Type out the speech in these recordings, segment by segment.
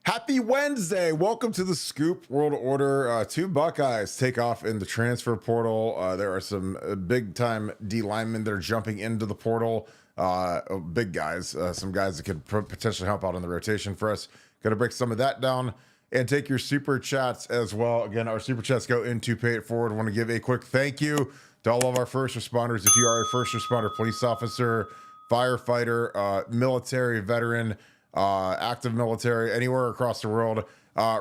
Happy Wednesday. Welcome to the Scoop World Order. Two Buckeyes take off in the transfer portal. There are some big time D linemen that are jumping into the portal. Big guys, some guys that could potentially help out in the rotation for us. Going to break some of that down and take your super chats as well. Again, our super chats go into Pay It Forward. I want to give a quick thank you to all of our first responders. If you are a first responder, police officer, firefighter, military veteran, active military, anywhere across the world,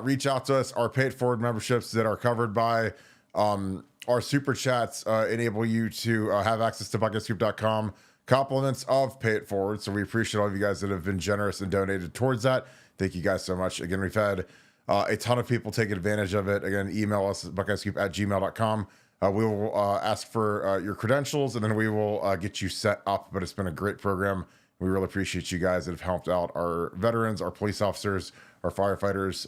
reach out to us. Our paid forward memberships that are covered by our super chats enable you to have access to buckeyescoop.com compliments of pay it forward. So we appreciate all of you guys that have been generous and donated towards that. Thank you guys so much. Again, we've had a ton of people take advantage of it. Again, email us at buckeyescoop@gmail.com. We will ask for your credentials, and then we will get you set up. But it's been a great program. We really appreciate you guys that have helped out our veterans, our police officers, our firefighters,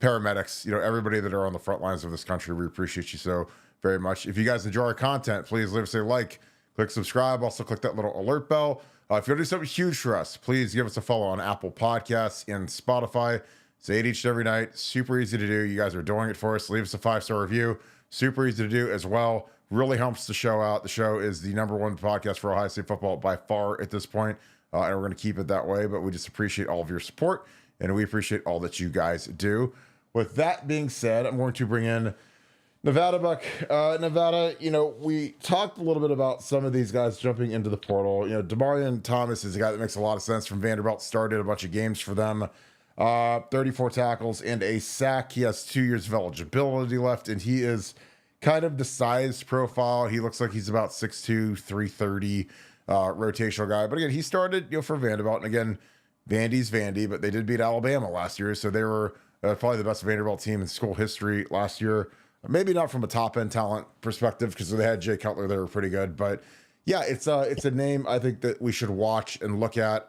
paramedics, everybody that are on the front lines of this country. We appreciate you so very much. If you guys enjoy our content, please leave us a like, click subscribe. Also click that little alert bell. If you're doing something huge for us, please give us a follow on Apple Podcasts and Spotify. Say it each and every night. Super easy to do. You guys are doing it for us. Leave us a 5-star review. Super easy to do as well. Really helps the show out. The show is the #1 podcast for Ohio State football by far at this point. And we're going to keep it that way, but we just appreciate all of your support, and we appreciate all that you guys do. With that being said, I'm going to bring in Nevadabuck. Nevada, we talked a little bit about some of these guys jumping into the portal. Demarion Thomas is a guy that makes a lot of sense from Vanderbilt, started a bunch of games for them. 34 tackles and a sack. He has 2 years of eligibility left, and he is kind of the size profile. He looks like he's about 6'2", 330, rotational guy. But again, he started for Vanderbilt. And again, Vandy's Vandy, but they did beat Alabama last year. So they were probably the best Vanderbilt team in school history last year. Maybe not from a top-end talent perspective, because they had Jay Cutler. They were pretty good. But yeah, it's a name I think that we should watch and look at.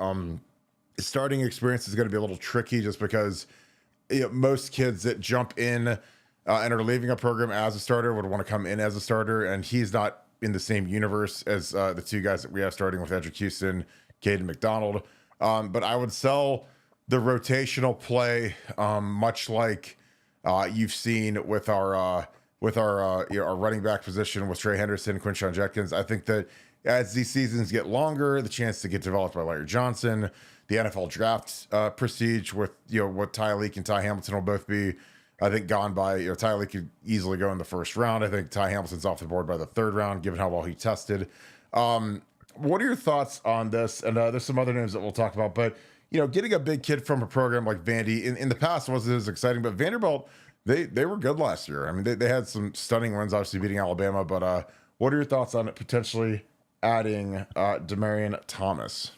Starting experience is going to be a little tricky just because most kids that jump in and are leaving a program as a starter would want to come in as a starter, and he's not in the same universe as the two guys that we have starting with Edric Houston, Caden McDonald. But I would sell the rotational play, much like you've seen with our running back position with Trey Henderson, Quinshon Judkins. I think that as these seasons get longer, the chance to get developed by Larry Johnson, the NFL draft prestige with what Ty Leak and Ty Hamilton will both be, I think, gone by. Ty Leak could easily go in the first round. I think Ty Hamilton's off the board by the third round, given how well he tested. What are your thoughts on this? And there's some other names that we'll talk about, but getting a big kid from a program like Vandy in the past wasn't as exciting, but Vanderbilt, they were good last year. I mean, they had some stunning wins, obviously beating Alabama, but what are your thoughts on it potentially adding Demarion Thomas?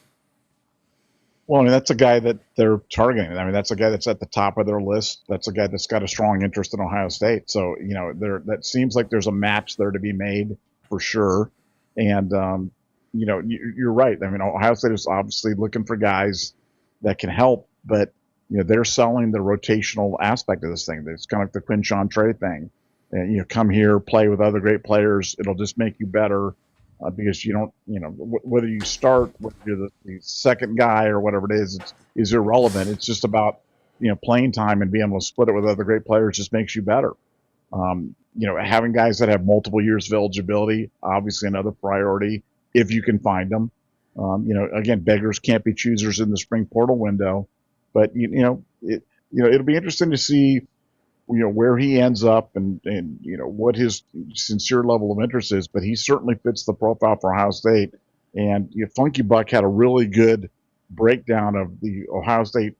Well, I mean, that's a guy that they're targeting. I mean, that's a guy that's at the top of their list. That's a guy that's got a strong interest in Ohio State. So, that seems like there's a match there to be made for sure. And, you're right. I mean, Ohio State is obviously looking for guys that can help, but, they're selling the rotational aspect of this thing. It's kind of like the Quinshon Trey thing. And, come here, play with other great players. It'll just make you better. Because you don't, whether you start, whether you're the second guy or whatever it is irrelevant. It's just about, playing time and being able to split it with other great players just makes you better. Having guys that have multiple years of eligibility, obviously another priority if you can find them. Again, beggars can't be choosers in the spring portal window, but it'll be interesting to see where he ends up and what his sincere level of interest is, but he certainly fits the profile for Ohio State. And Funky Buck had a really good breakdown of the Ohio State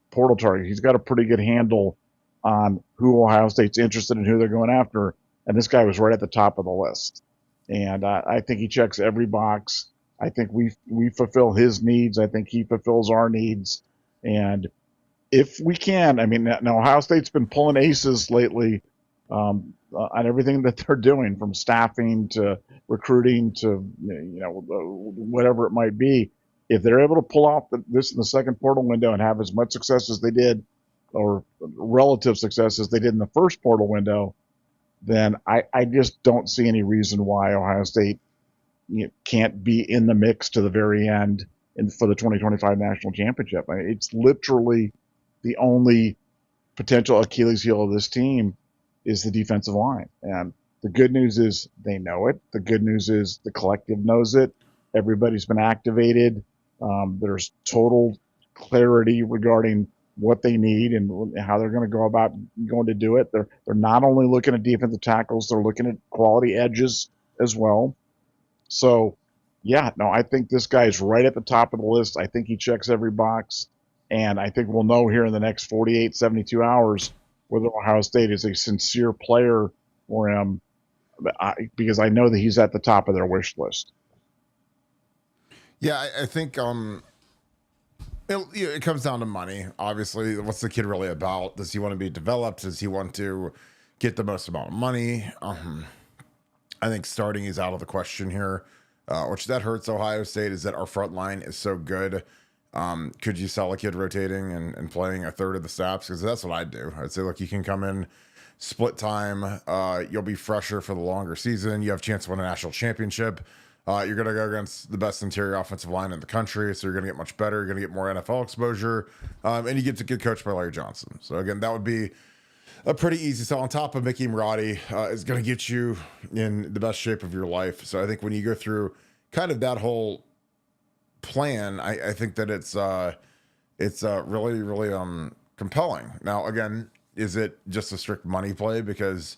portal target. He's got a pretty good handle on who Ohio State's interested in, who they're going after. And this guy was right at the top of the list. And I think he checks every box. I think we fulfill his needs. I think he fulfills our needs. And if we can, I mean, now Ohio State's been pulling aces lately on everything that they're doing, from staffing to recruiting to whatever it might be. If they're able to pull off this in the second portal window and have as much success as they did, or relative success as they did in the first portal window, then I just don't see any reason why Ohio State can't be in the mix to the very end for the 2025 national championship. It's literally the only potential Achilles heel of this team is the defensive line. And the good news is they know it. The good news is the collective knows it. Everybody's been activated. There's total clarity regarding what they need and how they're going to go about going to do it. They're not only looking at defensive tackles, they're looking at quality edges as well. So, yeah, no, I think this guy's right at the top of the list. I think he checks every box. And I think we'll know here in the next 48, 72 hours whether Ohio State is a sincere player for him, because I know that he's at the top of their wish list. Yeah, I think it comes down to money. Obviously, what's the kid really about? Does he want to be developed? Does he want to get the most amount of money? I think starting is out of the question here, which that hurts Ohio State, is that our front line is so good. Could you sell a kid rotating and playing a third of the snaps? Because that's what I'd do. I'd say, look, you can come in, split time. You'll be fresher for the longer season. You have a chance to win a national championship. You're going to go against the best interior offensive line in the country, so you're going to get much better. You're going to get more NFL exposure, and you get to get coached by Larry Johnson. So again, that would be a pretty easy sell. On top of Mickey Marotti is going to get you in the best shape of your life. So I think when you go through kind of that whole plan, I think that it's really, really compelling. Now, again, is it just a strict money play? Because,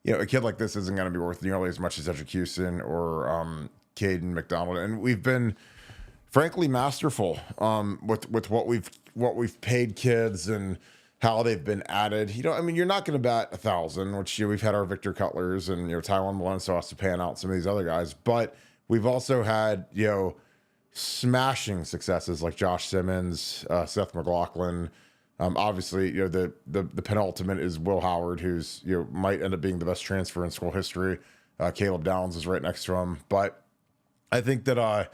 a kid like this isn't going to be worth nearly as much as Edric Houston or Caden McDonald. And we've been frankly masterful with what we've paid kids and how they've been added. You're not going to bat 1,000, which we've had our Victor Cutlers and Tywan Malone so has to pan out some of these other guys, but we've also had smashing successes like Josh Simmons, Seth McLaughlin. Obviously, the penultimate is Will Howard, who's might end up being the best transfer in school history. Caleb Downs is right next to him, but I think that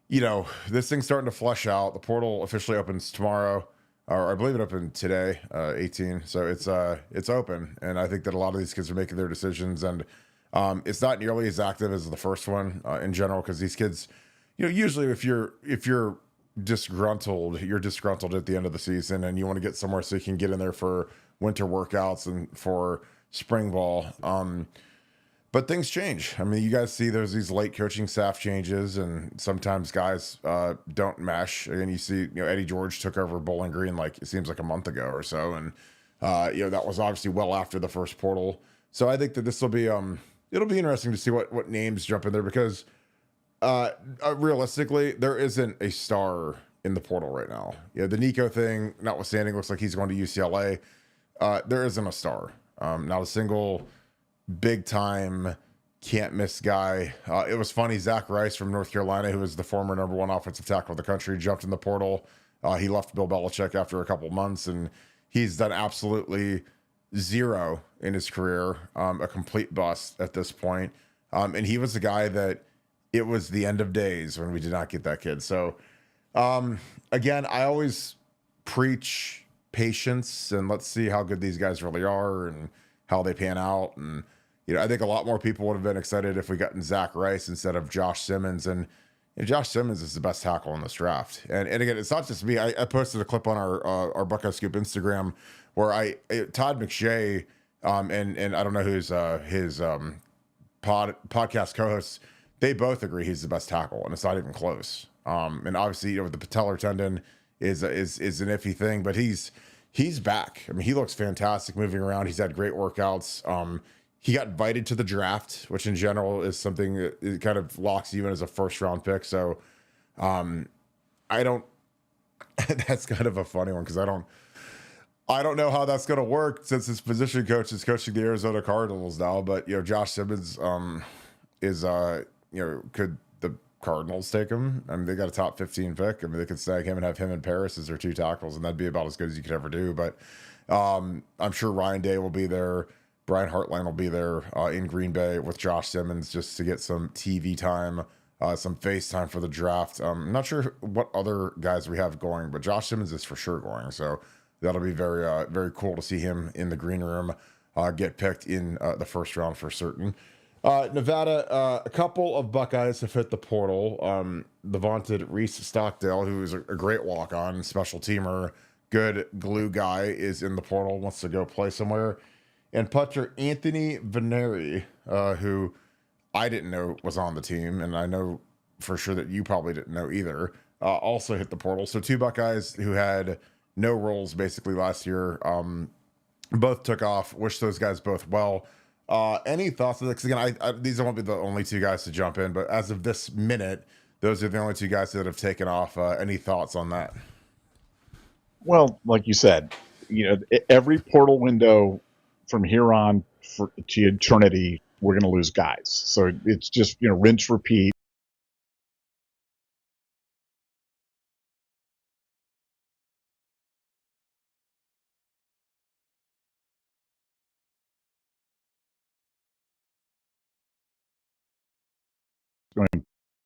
this thing's starting to flesh out. The portal officially opens tomorrow, or I believe it opened today, 18. So it's open, and I think that a lot of these kids are making their decisions, and it's not nearly as active as the first one in general, because these kids, usually if you're disgruntled, you're disgruntled at the end of the season, and you want to get somewhere so you can get in there for winter workouts and for spring ball. But things change. You guys see there's these late coaching staff changes, and sometimes guys don't mesh. And you see, Eddie George took over Bowling Green like it seems like a month ago or so, and that was obviously well after the first portal. So I think that this will be it'll be interesting to see what names jump in there, because realistically, there isn't a star in the portal right now. The Nico thing notwithstanding, looks like he's going to UCLA. There isn't a star. Not a single big time can't miss guy. It was funny, Zach Rice from North Carolina, who was the former number one offensive tackle of the country, jumped in the portal. He left Bill Belichick after a couple months, and he's done absolutely zero in his career, a complete bust at this point. And he was the guy that it was the end of days when we did not get that kid. So again, I always preach patience, and let's see how good these guys really are and how they pan out. And I think a lot more people would have been excited if we gotten Zach Rice instead of Josh Simmons. And Josh Simmons is the best tackle in this draft. And again, it's not just me. I posted a clip on our Buckeye Scoop Instagram where Todd McShay and I don't know who's his podcast co-hosts, they both agree he's the best tackle, and it's not even close. And obviously, the patellar tendon is an iffy thing, but he's back. He looks fantastic moving around. He's had great workouts. He got invited to the draft, which in general is something that it kind of locks you in as a first round pick. So I don't. That's kind of a funny one, because I don't know how that's going to work, since his position coach is coaching the Arizona Cardinals now. But Josh Simmons is could the Cardinals take him? They got a top 15 pick. They could snag him and have him and Paris as their two tackles, and that'd be about as good as you could ever do. But I'm sure Ryan Day will be there. Brian Hartline will be there in Green Bay with Josh Simmons, just to get some TV time, some face time for the draft. I'm not sure what other guys we have going, but Josh Simmons is for sure going. So that'll be very, very cool to see him in the green room, get picked in the first round for certain. Nevada, a couple of Buckeyes have hit the portal. The vaunted Reese Stockdale, who is a great walk-on special teamer, good glue guy is in the portal, wants to go play somewhere. And punter Anthony Veneri, who I didn't know was on the team, and I know for sure that you probably didn't know either, also hit the portal. So two Buckeyes who had no roles basically last year, both took off. Wish those guys both well. Any thoughts on this? Again, these won't be the only two guys to jump in, but as of this minute, those are the only two guys that have taken off. Any thoughts on that? Well, like you said, every portal window from here on to eternity, we're going to lose guys. So it's just, rinse, repeat.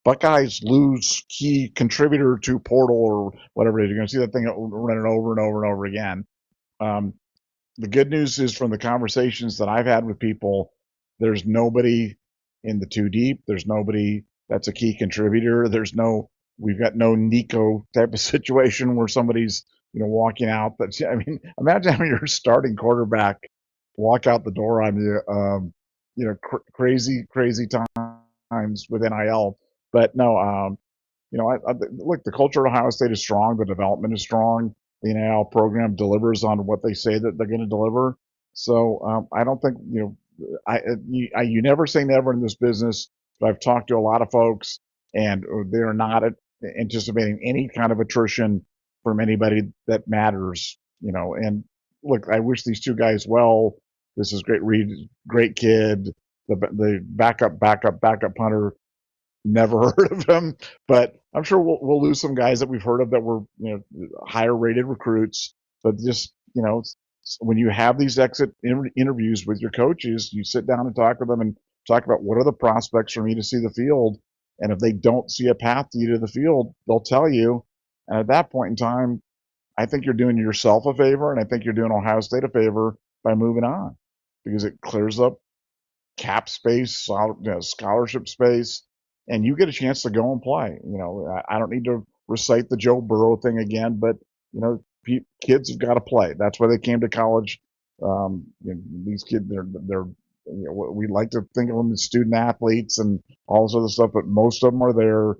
Buckeyes lose key contributor to portal or whatever it is. You're going to see that thing running over and over and over again. The good news is from the conversations that I've had with people, there's nobody in the two deep. There's nobody that's a key contributor. We've got no Nico type of situation where somebody's, walking out. Imagine having your starting quarterback walk out the door on you, crazy times with NIL. But no, look, the culture at Ohio State is strong. The development is strong. The NIL program delivers on what they say that they're going to deliver. So I don't think you never say never in this business. But I've talked to a lot of folks, and they're not anticipating any kind of attrition from anybody that matters. And look, I wish these two guys well. This is great. Reed, great kid. The backup punter. Never heard of him, but I'm sure we'll lose some guys that we've heard of that were higher rated recruits. But just when you have these exit interviews with your coaches, you sit down and talk with them and talk about what are the prospects for me to see the field, and if they don't see a path to you to the field, they'll tell you. And at that point in time, I think you're doing yourself a favor, and I think you're doing Ohio State a favor by moving on, because it clears up cap space, scholarship space, and you get a chance to go and play. I don't need to recite the Joe Burrow thing again, but kids have got to play. That's why they came to college. These kids, they're we like to think of them as student athletes and all this other stuff, but most of them are there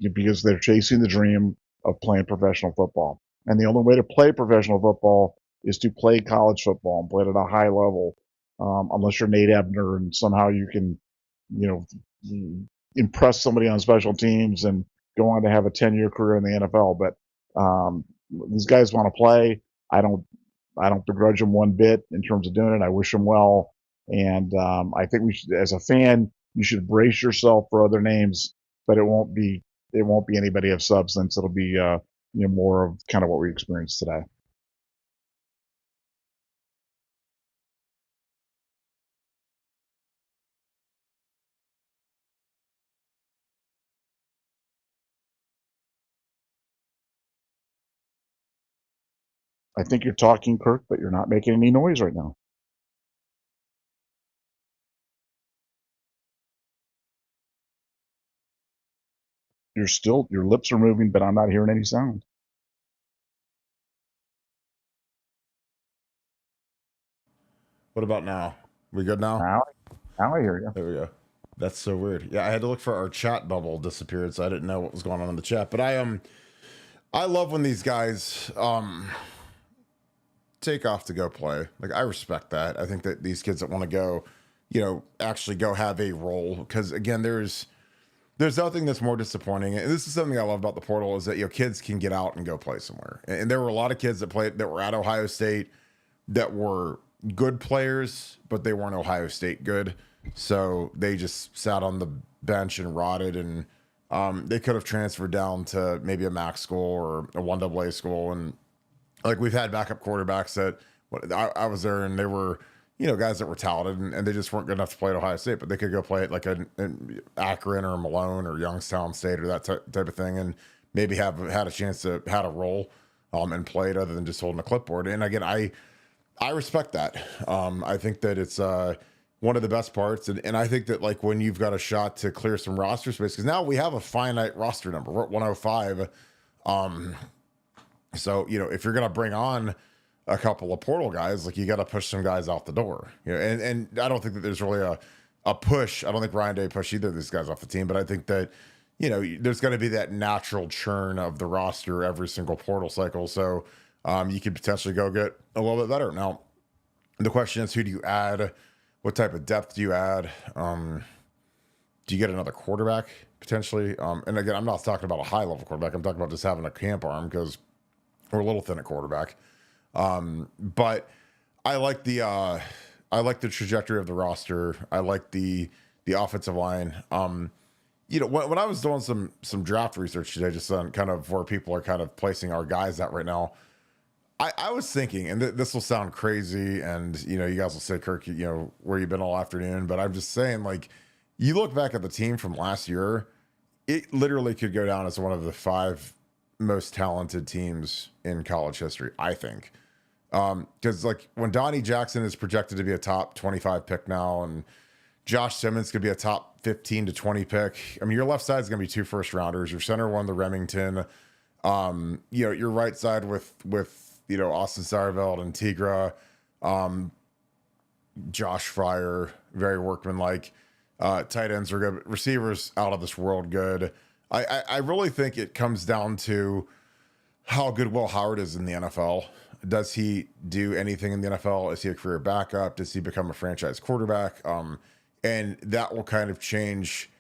because they're chasing the dream of playing professional football. And the only way to play professional football is to play college football and play it at a high level. Unless you're Nate Ebner and somehow you can, impress somebody on special teams and go on to have a 10-year career in the NFL. But these guys want to play. I don't begrudge them one bit in terms of doing it. I wish them well. And I think we should, as a fan, you should brace yourself for other names, but it won't be anybody of substance. It'll be more of kind of what we experienced today. I think you're talking, Kirk, but you're not making any noise right now. Your lips are moving, but I'm not hearing any sound. What about now? We good now? Now I hear you. There we go. That's so weird. Yeah, I had to look for our chat bubble disappeared, so I didn't know what was going on in the chat. But I love when these guys take off to go play. Like, I respect that. I think that these kids that want to go, actually go have a role, because again, there's nothing that's more disappointing. And this is something I love about the portal, is that kids can get out and go play somewhere. And there were a lot of kids that were at Ohio State that were good players, but they weren't Ohio State good. So they just sat on the bench and rotted, and they could have transferred down to maybe a MAC school or a 1AA school. And like, we've had backup quarterbacks that I was there, and they were, guys that were talented, and they just weren't good enough to play at Ohio State, but they could go play at like an Akron or Malone or Youngstown State or that type of thing, and maybe had a chance to had a role and played other than just holding a clipboard. And again, I respect that. I think that it's one of the best parts. And I think that, like, when you've got a shot to clear some roster space, because now we have a finite roster number. We're at 105. So, if you're going to bring on a couple of portal guys, like you got to push some guys out the door, and I don't think that there's really a push. I don't think Ryan Day pushed either of these guys off the team, but I think that, there's going to be that natural churn of the roster every single portal cycle. So you could potentially go get a little bit better. Now, the question is, who do you add? What type of depth do you add? Do you get another quarterback potentially? And again, I'm not talking about a high level quarterback. I'm talking about just having a camp arm because we're a little thin at quarterback. But I like the trajectory of the roster. I like the offensive line. When I was doing some draft research today, just on kind of where people are kind of placing our guys at right now, I was thinking, and this will sound crazy, and you guys will say, Kirk, where you've been all afternoon, but I'm just saying, like, you look back at the team from last year, it literally could go down as one of the 5 most talented teams in college history, I think. Because like when Donnie Jackson is projected to be a top 25 pick now, and Josh Simmons could be a top 15 to 20 pick. I mean, your left side is going to be 2 first rounders. Your center won the Remington. Your right side with Austin Sarveld and Tigra, Josh Fryer, very workmanlike. Tight ends are good. Receivers out of this world good. I really think it comes down to how good Will Howard is in the NFL. Does he do anything in the NFL? Is he a career backup? Does he become a franchise quarterback? And that will kind of change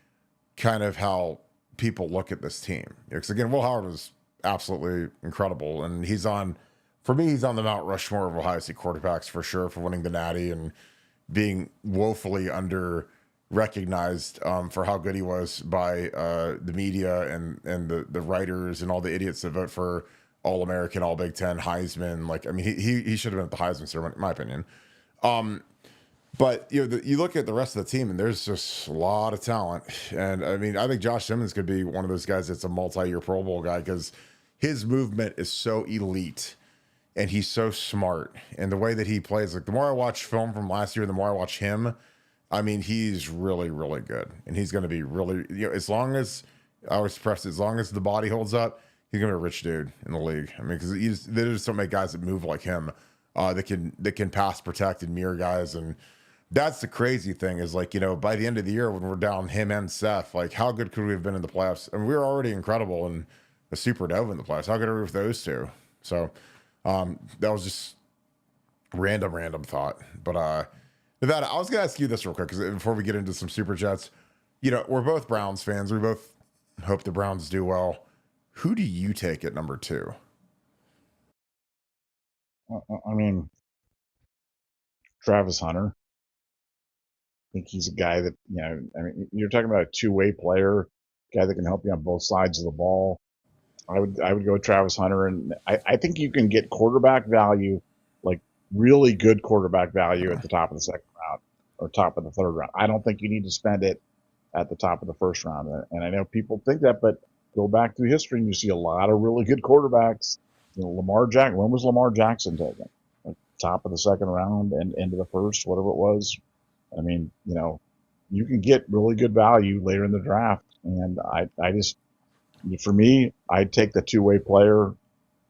kind of how people look at this team. Because again, Will Howard was absolutely incredible. And for me, he's on the Mount Rushmore of Ohio State quarterbacks for sure, for winning the Natty and being woefully under recognized for how good he was by the media and the writers and all the idiots that vote for All-American, All Big Ten, Heisman. Like, I mean, he should have been at the Heisman ceremony, in my opinion. But you look at the rest of the team, and there's just a lot of talent. And I mean, I think Josh Simmons could be one of those guys that's a multi-year Pro Bowl guy because his movement is so elite, and he's so smart. And the way that he plays, like the more I watch film from last year, the more I watch him. I mean, he's really, really good, and he's going to be really. As long as I always press, as long as the body holds up, he's going to be a rich dude in the league. I mean, because they just don't make guys that move like him. That can pass, protect, and mirror guys. And that's the crazy thing is, like, by the end of the year when we're down him and Seth, like, how good could we have been in the playoffs? I mean, we were already incredible in the Supernova in the playoffs. How good are we with those two? So that was just random thought. But Nevada, I was going to ask you this real quick because before we get into some super chats, we're both Browns fans. We both hope the Browns do well. Who do you take at number 2? I mean, Travis Hunter. I think he's a guy that, I mean, you're talking about a two-way player, guy that can help you on both sides of the ball. I would go with Travis Hunter, and I think you can get quarterback value, like really good quarterback value at the top of the second round or top of the third round. I don't think you need to spend it at the top of the first round. And I know people think that, but go back through history and you see a lot of really good quarterbacks. Lamar Jackson. When was Lamar Jackson taken? Like top of the second round and into the first, whatever it was. I mean, you can get really good value later in the draft. And I just, for me, I'd take the two-way player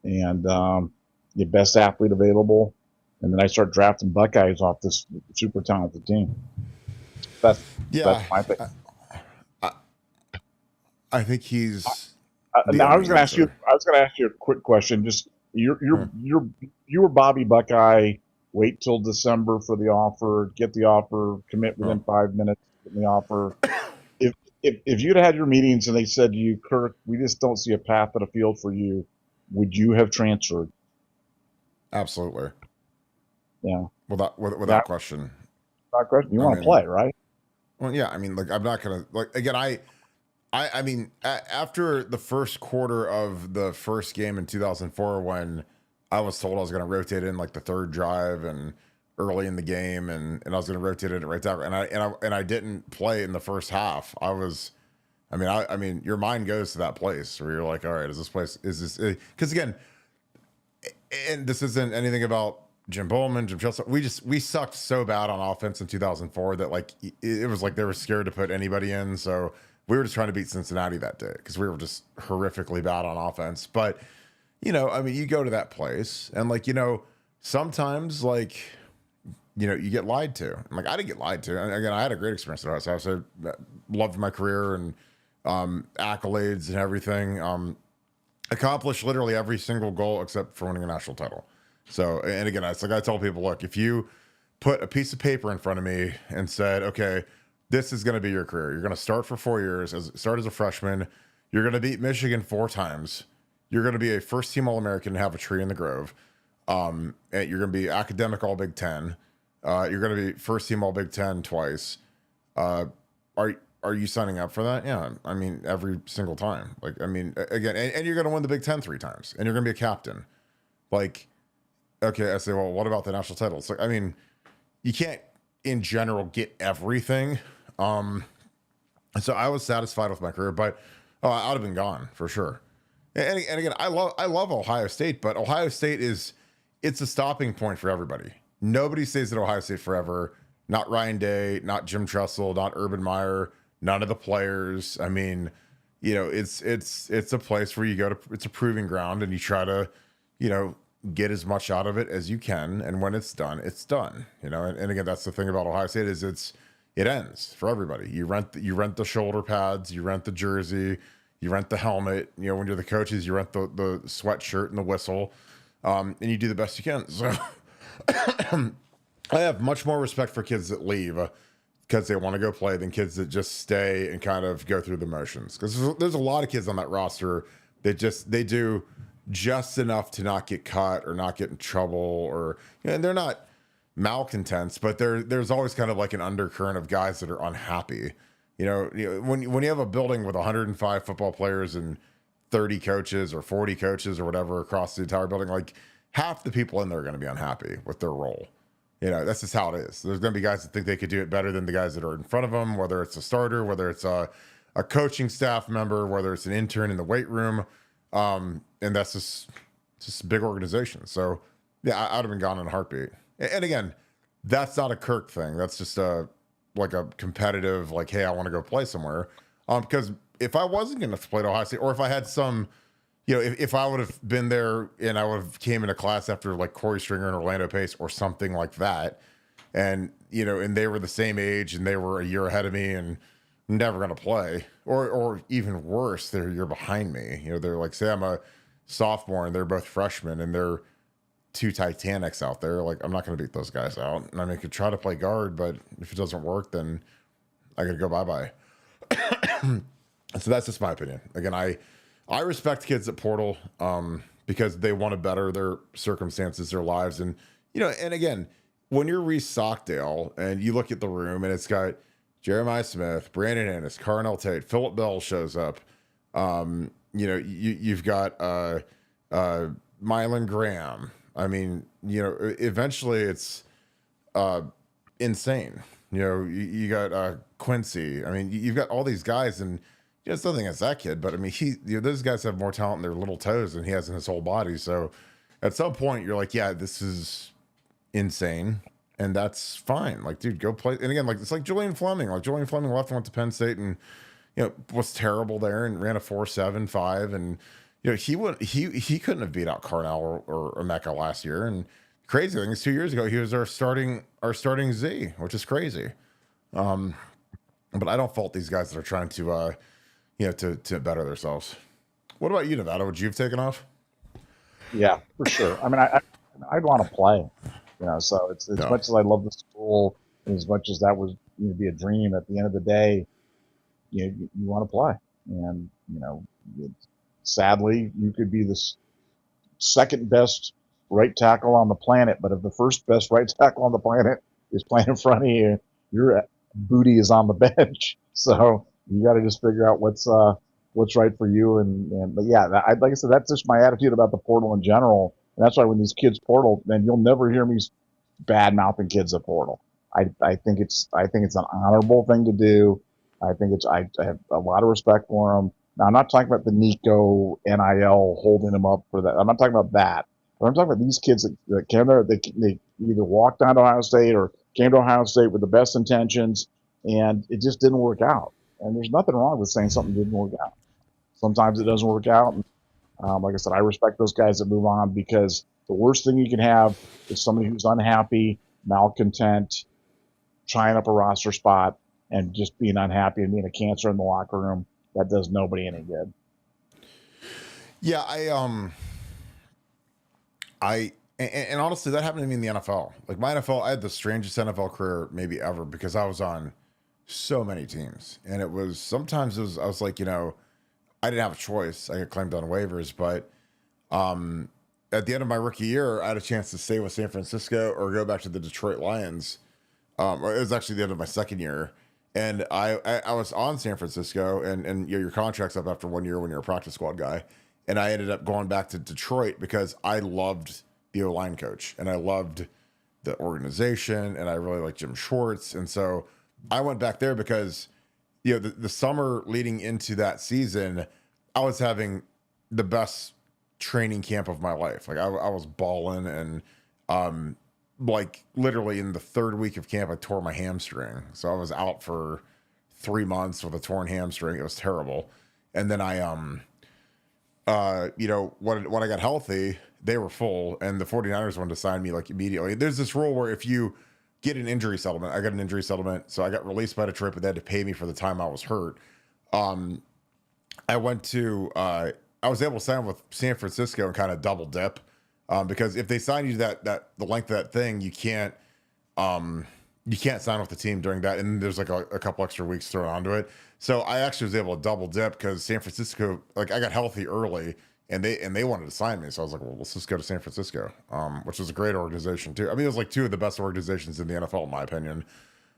and the best athlete available. And then I start drafting Buckeyes off this super talented team. That's my thing. I think he's. Now I was going to ask you. I was going to ask you a quick question. Just you were Bobby Buckeye. Wait till December for the offer. Get the offer. Commit within 5 minutes. Get the offer. If you'd had your meetings and they said to you, Kirk, we just don't see a path to the field for you, would you have transferred? Absolutely. Yeah. Without question. Without question. You want to play, right? Well, yeah. I mean, like, I'm not gonna again. I mean, after the first quarter of the first game in 2004, when I was told I was going to rotate in like the third drive and early in the game, and I was going to rotate it right down, and I didn't play in the first half. I mean, your mind goes to that place where you're like, all right, is this? Because again, and this isn't anything about Jim Bowman, Jim Chelsea. We sucked so bad on offense in 2004 that like it was like they were scared to put anybody in. So we were just trying to beat Cincinnati that day because we were just horrifically bad on offense. But I mean, you go to that place and like, sometimes like, you get lied to. Like I didn't get lied to. And again, I had a great experience at Ohio State. I loved my career and accolades and everything. Accomplished literally every single goal except for winning a national title. So, and again, it's like I tell people, look, if you put a piece of paper in front of me and said, okay, this is going to be your career. You're going to start for 4 years, start as a freshman. You're going to beat Michigan 4 times. You're going to be a first team All-American and have a tree in the Grove. And you're going to be academic All Big Ten. You're going to be first team All Big Ten twice. Are you signing up for that? Yeah. I mean, every single time. Like, I mean, again, and you're going to win the Big Ten 3 times and you're going to be a captain. Like, okay, I say, well, what about the national titles? Like, I mean, you can't in general get everything. So I was satisfied with my career, but I would have been gone for sure. And again, I love Ohio State, but Ohio State it's a stopping point for everybody. Nobody stays at Ohio State forever. Not Ryan Day, not Jim Tressel, not Urban Meyer, none of the players. I mean, it's a place where you go to, it's a proving ground and you try to, get as much out of it as you can. And when it's done, it's done, and again, that's the thing about Ohio State is it ends for everybody. You rent the shoulder pads, you rent the jersey, you rent the helmet, when you're the coaches, you rent the sweatshirt and the whistle, and you do the best you can. So I have much more respect for kids that leave because they want to go play than kids that just stay and kind of go through the motions. Because there's a lot of kids on that roster that they do just enough to not get caught or not get in trouble, or and they're not malcontents, but there's always kind of like an undercurrent of guys that are unhappy. When you have a building with 105 football players and 30 coaches or 40 coaches or whatever across the entire building, like half the people in there are going to be unhappy with their role. That's just how it is. There's going to be guys that think they could do it better than the guys that are in front of them, whether it's a starter, whether it's a coaching staff member, whether it's an intern in the weight room. And that's just a big organization. So yeah, I'd have been gone in a heartbeat. And again, that's not a Kirk thing. That's just like a competitive, like, hey, I want to go play somewhere. Because if I wasn't going to play at Ohio State, or if I had some, if I would have been there and I would have came into class after like Corey Stringer and Orlando Pace or something like that, and and they were the same age and they were a year ahead of me and never going to play, or even worse, they're a year behind me. They're like, say I'm a sophomore and they're both freshmen and they're 2 Titanics out there. Like, I'm not going to beat those guys out. And I mean, I could try to play guard, but if it doesn't work, then I got to go bye-bye. So that's just my opinion. Again, I respect kids at Portal because they want to better their circumstances, their lives. And, and again, when you're Reese Stockdale and you look at the room and it's got Jeremiah Smith, Brandon Ennis, Carnell Tate, Phillip Bell shows up. You've got Mylan Graham. I mean, eventually it's insane. You got Quincy. I mean, you've got all these guys, and it's nothing against that kid, but I mean, those guys have more talent in their little toes than he has in his whole body. So at some point, you're like, yeah, this is insane. And that's fine. Like, dude, go play. And again, like, it's like Julian Fleming. Like, Julian Fleming left and went to Penn State and, was terrible there and ran a 4.75. And, he couldn't have beat out Carnell or Emeka last year. And crazy thing is 2 years ago, he was our starting Z, which is crazy. But I don't fault these guys that are trying to, to better themselves. What about you, Nevada? Would you have taken off? Yeah, for sure. I mean, I'd want to play. So it's as much as I love the school, and as much as that was be a dream, at the end of the day, you want to play. And, sadly, you could be the second best right tackle on the planet, but if the first best right tackle on the planet is playing in front of you, your booty is on the bench. So you got to just figure out what's right for you. But yeah, like I said, that's just my attitude about the portal in general. And that's why when these kids portal, man, you'll never hear me bad mouthing kids at portal. I think it's an honorable thing to do. I have a lot of respect for them. Now, I'm not talking about the Nico NIL holding them up for that. I'm not talking about that. But I'm talking about these kids that came there. They either walked down to Ohio State or came to Ohio State with the best intentions, and it just didn't work out. And there's nothing wrong with saying something didn't work out. Sometimes it doesn't work out. Like I said, I respect those guys that move on, because the worst thing you can have is somebody who's unhappy, malcontent, trying up a roster spot, and just being unhappy and being a cancer in the locker room. That does nobody any good. Yeah, and honestly, that happened to me in the NFL. Like my NFL, I had the strangest NFL career maybe ever because I was on so many teams, and it was sometimes I was like, I didn't have a choice. I got claimed on waivers, but at the end of my rookie year, I had a chance to stay with San Francisco or go back to the Detroit Lions. Or it was actually the end of my second year, and I was on San Francisco, and your contract's up after 1 year when you're a practice squad guy, and I ended up going back to Detroit because I loved the O-line coach and I loved the organization and I really liked Jim Schwartz, and so I went back there because the summer leading into that season, I was having the best training camp of my life. Like I was balling, and like literally in the third week of camp, I tore my hamstring. So I was out for 3 months with a torn hamstring. It was terrible. And then when I got healthy, they were full, and the 49ers wanted to sign me like immediately. There's this rule where if you get an injury settlement, I got an injury settlement, so I got released by Detroit, but they had to pay me for the time I was hurt. I was able to sign with San Francisco and kind of double dip, because if they sign you that the length of that thing, you can't sign with the team during that, and there's like a couple extra weeks thrown onto it. So I actually was able to double dip because San Francisco, like I got healthy early, and they wanted to sign me. So I was like, well, let's just go to San Francisco, which was a great organization too. I mean, it was like two of the best organizations in the NFL, in my opinion.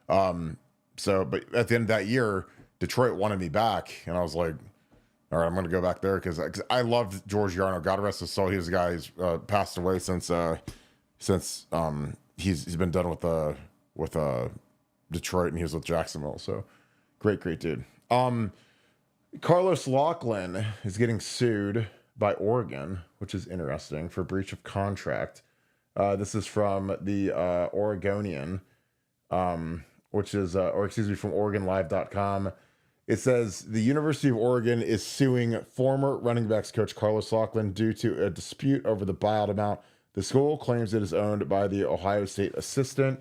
But at the end of that year, Detroit wanted me back, and I was like, all right, I'm going to go back there because I loved George Yarno. God rest his soul. He was a guy who's passed away since he's been done with Detroit, and he was with Jacksonville. So great dude. Carlos Loughlin is getting sued by Oregon, which is interesting, for breach of contract. This is from the Oregonian, which is, from OregonLive.com. It says the University of Oregon is suing former running backs coach Carlos Loughlin due to a dispute over the buyout amount. The school claims it is owned by the Ohio State assistant.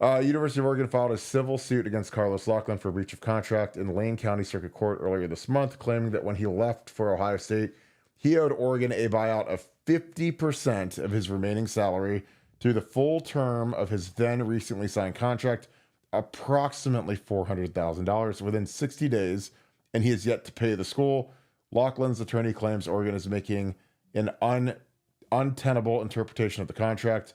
University of Oregon filed a civil suit against Carlos Loughlin for breach of contract in Lane County Circuit Court earlier this month, claiming that when he left for Ohio State, he owed Oregon a buyout of 50% of his remaining salary through the full term of his then recently signed contract, approximately $400,000 within 60 days, and he has yet to pay the school. Loughlin's attorney claims Oregon is making an untenable interpretation of the contract.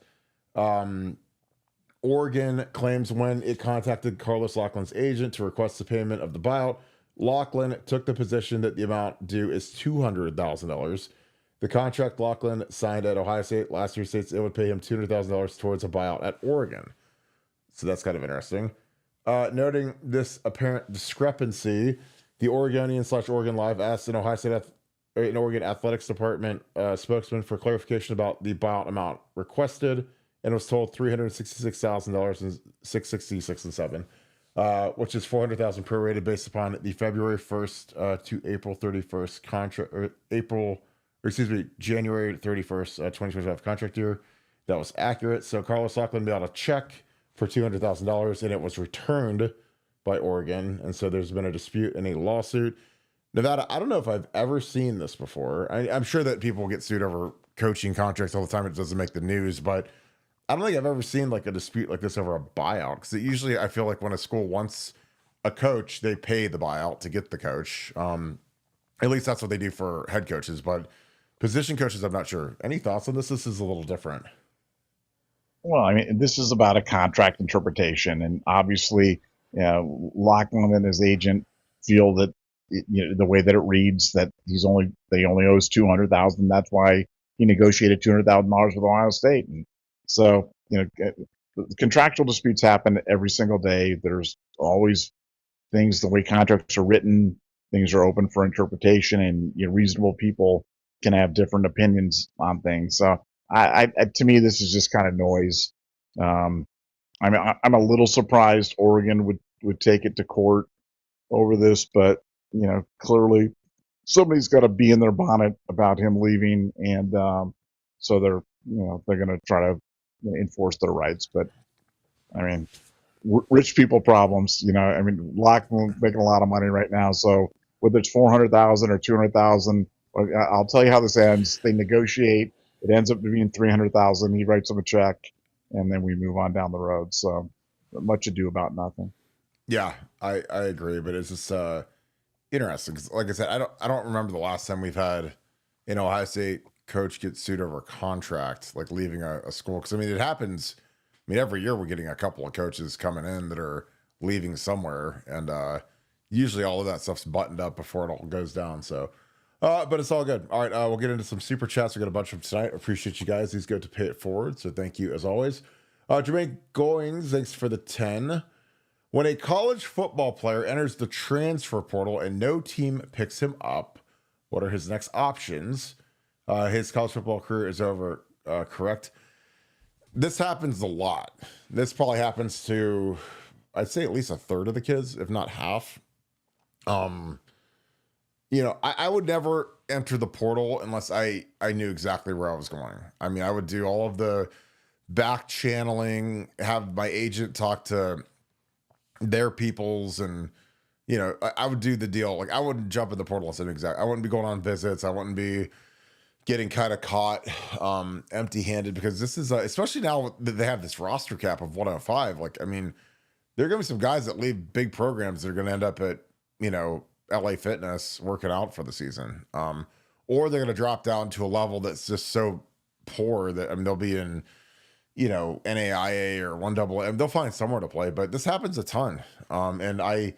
Oregon claims when it contacted Carlos Loughlin's agent to request the payment of the buyout, Loughlin took the position that the amount due is $200,000. The contract Loughlin signed at Ohio State last year states it would pay him $200,000 towards a buyout at Oregon. So that's kind of interesting. Noting this apparent discrepancy, the Oregonian/Oregon Live asked an Oregon Athletics Department spokesman for clarification about the buyout amount requested, and was told $366,000 and $666.07, which is $400,000 prorated based upon the February 1st to April 31st contract, January 31st, 2025 contract year. That was accurate. So Carlos Loughlin mailed a check for $200,000, and it was returned by Oregon. And so there's been a dispute and a lawsuit. Nevada, I don't know if I've ever seen this before. I'm sure that people get sued over coaching contracts all the time. It doesn't make the news, but I don't think I've ever seen like a dispute like this over a buyout. Because usually I feel like when a school wants a coach, they pay the buyout to get the coach. At least that's what they do for head coaches. But position coaches, I'm not sure. Any thoughts on this? This is a little different. Well, I mean, this is about a contract interpretation, and obviously, Loughlin and his agent feel that the way that it reads that they only owes $200,000. That's why he negotiated $200,000 with Ohio State, and so contractual disputes happen every single day. There's always things, the way contracts are written, things are open for interpretation, and reasonable people can have different opinions on things. So to me, this is just kind of noise. I'm a little surprised Oregon would take it to court over this, but clearly somebody's got to be in their bonnet about him leaving, and so they're going to try to enforce their rights. But I mean, rich people problems. I mean, Lockman's making a lot of money right now, so whether it's 400,000 or 200,000, I'll tell you how this ends. They negotiate. It ends up being 300,000. He writes them a check, and then we move on down the road. So much ado about nothing. Yeah, I agree, but it's just interesting. 'Cause like I said, I don't remember the last time we've had an Ohio State coach get sued over a contract, like leaving a school. Because I mean, it happens. I mean, every year we're getting a couple of coaches coming in that are leaving somewhere, and usually all of that stuff's buttoned up before it all goes down. So, but it's all good. All right, we'll get into some super chats. We got a bunch of them tonight. Appreciate you guys. These go to Pay It Forward, so thank you as always. Jermaine Goings, thanks for the 10. When a college football player enters the transfer portal and no team picks him up, what are his next options? His college football career is over, correct? This happens a lot. This probably happens to, I'd say, at least a third of the kids, if not half. I would never enter the portal unless I knew exactly where I was going. I mean, I would do all of the back channeling, have my agent talk to their peoples, and I would do the deal. Like, I wouldn't jump in the portal and say exactly. I wouldn't be going on visits. I wouldn't be getting kind of caught empty-handed, because this is especially now that they have this roster cap of 105. Like, I mean, there are gonna be some guys that leave big programs that are gonna end up at LA Fitness working out for the season, or they're gonna drop down to a level that's just so poor that, I mean, they'll be in NAIA or 1AA, and they'll find somewhere to play. But this happens a ton. And I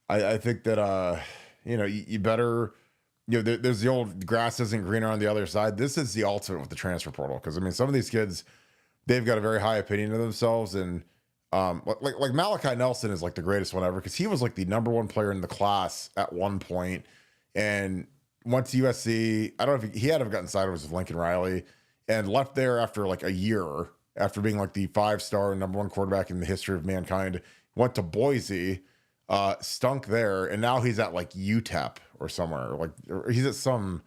think that, you better, there's the old grass isn't greener on the other side. This is the ultimate with the transfer portal. Cause I mean, some of these kids, they've got a very high opinion of themselves. And, like Malachi Nelson is like the greatest one ever, cause he was like the number one player in the class at one point and went to USC. I don't know if he had to have gotten sideways with Lincoln Riley and left there after like a year, after being like the 5-star number one quarterback in the history of mankind. Went to Boise, stunk there, and now he's at like UTEP or somewhere. Or he's at some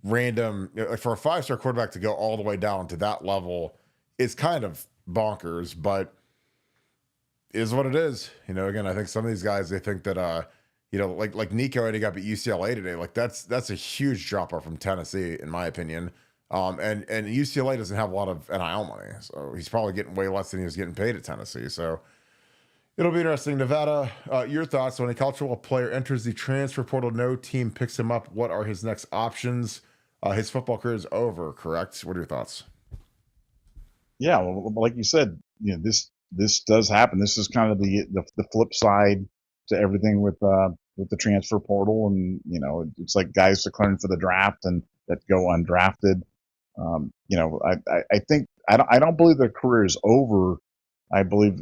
random, like, for a 5-star quarterback to go all the way down to that level is kind of bonkers, but is what it is. Again, I think some of these guys, they think that like Nico had got beat UCLA today. Like, that's a huge drop off from Tennessee, in my opinion. And UCLA doesn't have a lot of NIL money, so he's probably getting way less than he was getting paid at Tennessee. So it'll be interesting. Nevada, your thoughts when a college football player enters the transfer portal, no team picks him up. What are his next options? His football career is over, correct? What are your thoughts? Yeah, well, like you said, this does happen. This is kind of the flip side to everything with the transfer portal, and it's like guys declaring for the draft and that go undrafted. I think I don't believe their career is over. I believe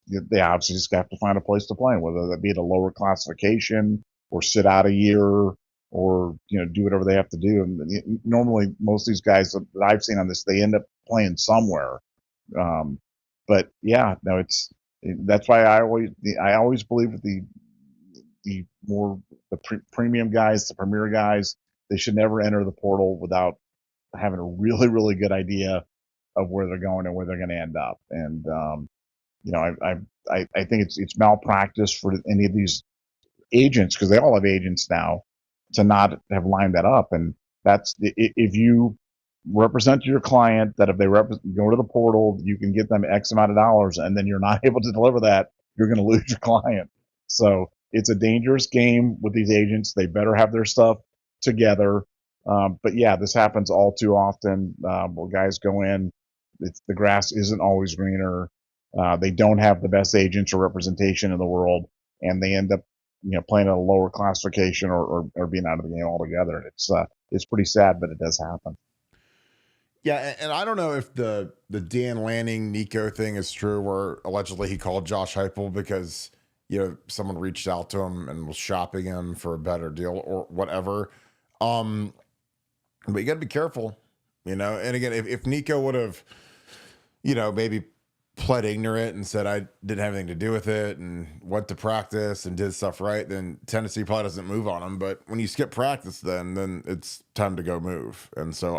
they obviously just have to find a place to play, whether that be at a lower classification or sit out a year or do whatever they have to do. And normally, most of these guys that I've seen on this, they end up playing somewhere. But yeah, no, that's why I always believe that the premium guys, the premier guys, they should never enter the portal without having a really, really good idea of where they're going and where they're going to end up. And, I think it's malpractice for any of these agents, because they all have agents now, to not have lined that up. And that's, if you represent your client that if they go to the portal, you can get them X amount of dollars, and then you're not able to deliver that, you're going to lose your client. So it's a dangerous game with these agents. They better have their stuff together. But yeah, this happens all too often, where guys go in, the grass isn't always greener. They don't have the best agents or representation in the world, and they end up, playing at a lower classification or being out of the game altogether. It's pretty sad, but it does happen. Yeah, and I don't know if the Dan Lanning Nico thing is true, where allegedly he called Josh Heupel because someone reached out to him and was shopping him for a better deal or whatever. But you got to be careful, And again, if Nico would have, maybe pled ignorant and said I didn't have anything to do with it and went to practice and did stuff right, then Tennessee probably doesn't move on him. But when you skip practice, then it's time to go move. And so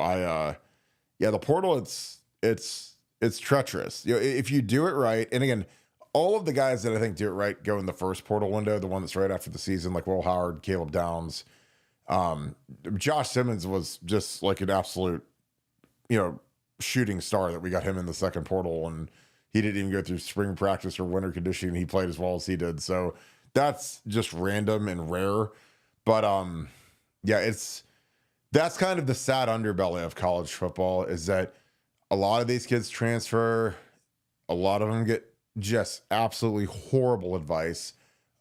the portal, it's treacherous. If you do it right, and again, all of the guys that I think do it right go in the first portal window, the one that's right after the season, like Will Howard, Caleb Downs. Josh Simmons was just like an absolute, shooting star that we got him in the second portal, and he didn't even go through spring practice or winter conditioning. He played as well as he did. So that's just random and rare. But that's kind of the sad underbelly of college football, is that a lot of these kids transfer. A lot of them get just absolutely horrible advice.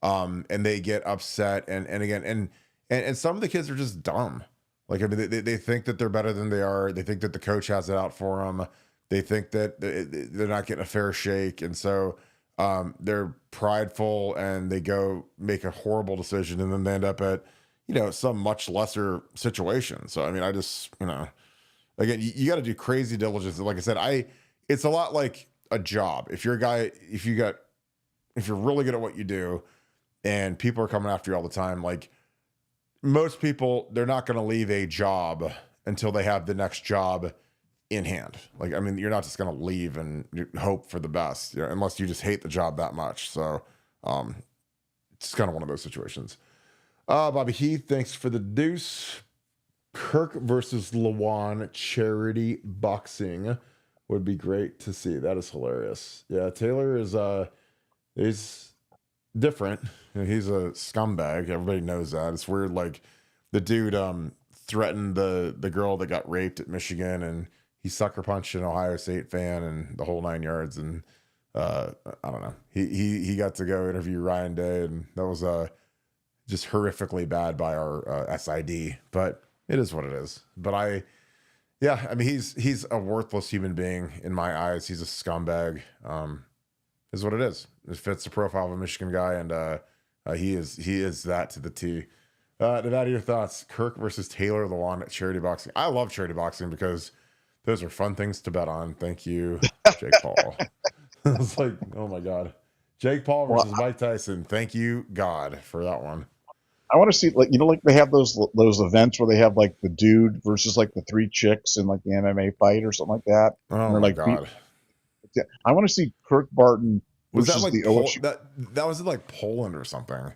And they get upset. And some of the kids are just dumb. Like, I mean, they think that they're better than they are. They think that the coach has it out for them. They think that they're not getting a fair shake. And so they're prideful and they go make a horrible decision, and then they end up at, some much lesser situation. So, I mean, I just, again, you got to do crazy diligence. Like I said, it's a lot like a job. If you're a guy, if you're really good at what you do and people are coming after you all the time, like most people, they're not going to leave a job until they have the next job in hand. Like, I mean, you're not just going to leave and hope for the best, unless you just hate the job that much. So it's kind of one of those situations. Bobby Heath, thanks for the deuce. Kirk versus Lawan charity boxing would be great to see. That is hilarious. Yeah, Taylor he's different. He's a scumbag. Everybody knows that. It's weird. Like, the dude threatened the girl that got raped at Michigan, and he sucker punched an Ohio State fan and the whole 9 yards. And I don't know. He got to go interview Ryan Day, and that was just horrifically bad by our SID. But it is what it is. But I mean, he's a worthless human being in my eyes. He's a scumbag. Is what it is. It fits the profile of a Michigan guy, and he is that to the T. Nevada, your thoughts? Kirk versus Taylor Lawan at charity boxing. I love charity boxing because those are fun things to bet on. Thank you, Jake Paul. It's like, oh my God. Jake Paul versus Mike Tyson. Thank you, God, for that one. I want to see, like they have those events where they have like the dude versus like the three chicks in like the MMA fight or something like that. Oh my God. I want to see Kirk Barton. Was that like OSU? That was in like Poland or something?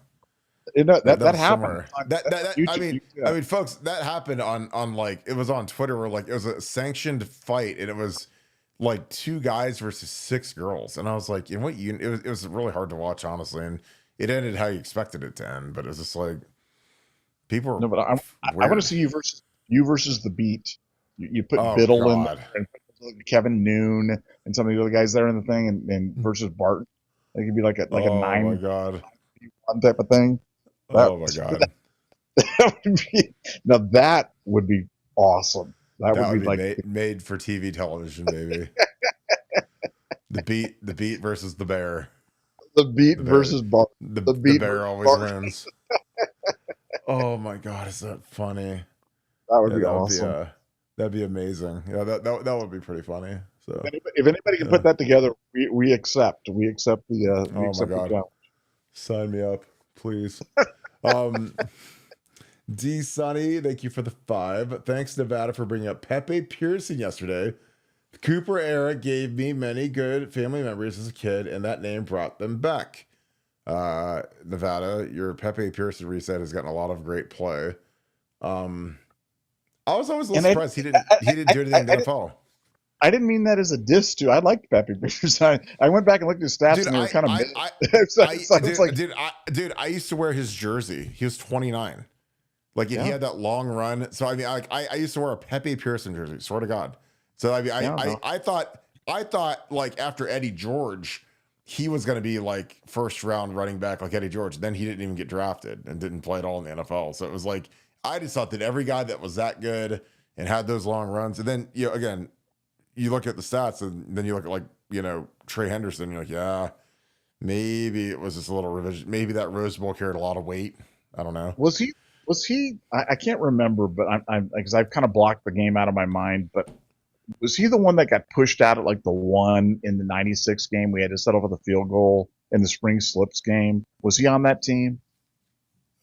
That happened. I mean, folks, that happened on like, it was on Twitter where like it was a sanctioned fight, and it was like 2 guys versus 6 girls, and I was like, it was really hard to watch, honestly, and it ended how you expected it to end, but it was just like people are. No, but I want to see you versus the Beat. You put Biddle in there, and Kevin Noon and some of the other guys there in the thing, and versus Barton. It could be like a 9. Oh my God. Type of thing. Oh my God. That would be awesome. That would be like made for TV television, baby. The beat versus the bear. The Beat versus Barton. The bear always wins. Oh my God, is that funny? That would be awesome. That'd be amazing. Yeah, that would be pretty funny. So if anybody can put that together, we accept. We accept the. Oh my God! Sign me up, please. D Sunny, thank you for the 5. Thanks, Nevada, for bringing up Pepe Pearson yesterday. The Cooper era gave me many good family memories as a kid, and that name brought them back. Nevada, your Pepe Pearson reset has gotten a lot of great play. I was always a little surprised he didn't do anything in the NFL. I didn't mean that as a diss to. I liked Pepe Pearson. I went back and looked at his stats, and they were kind of. I used to wear his jersey. He was 29. Like, he had that long run. So I mean, I used to wear a Pepe Pearson jersey. Swear to God. So I mean, I thought like after Eddie George, he was going to be like first round running back like Eddie George. Then he didn't even get drafted and didn't play at all in the NFL. So it was like, I just thought that every guy that was that good and had those long runs, and then again, you look at the stats, and then you look at like Trey Henderson. You're like, yeah, maybe it was just a little revision. Maybe that Rose Bowl carried a lot of weight. I don't know. Was he? I can't remember, but I'm because I've kind of blocked the game out of my mind. But Was he the one that got pushed out at like the one in the '96 game? We had to settle for the field goal in the spring slips game. Was he on that team?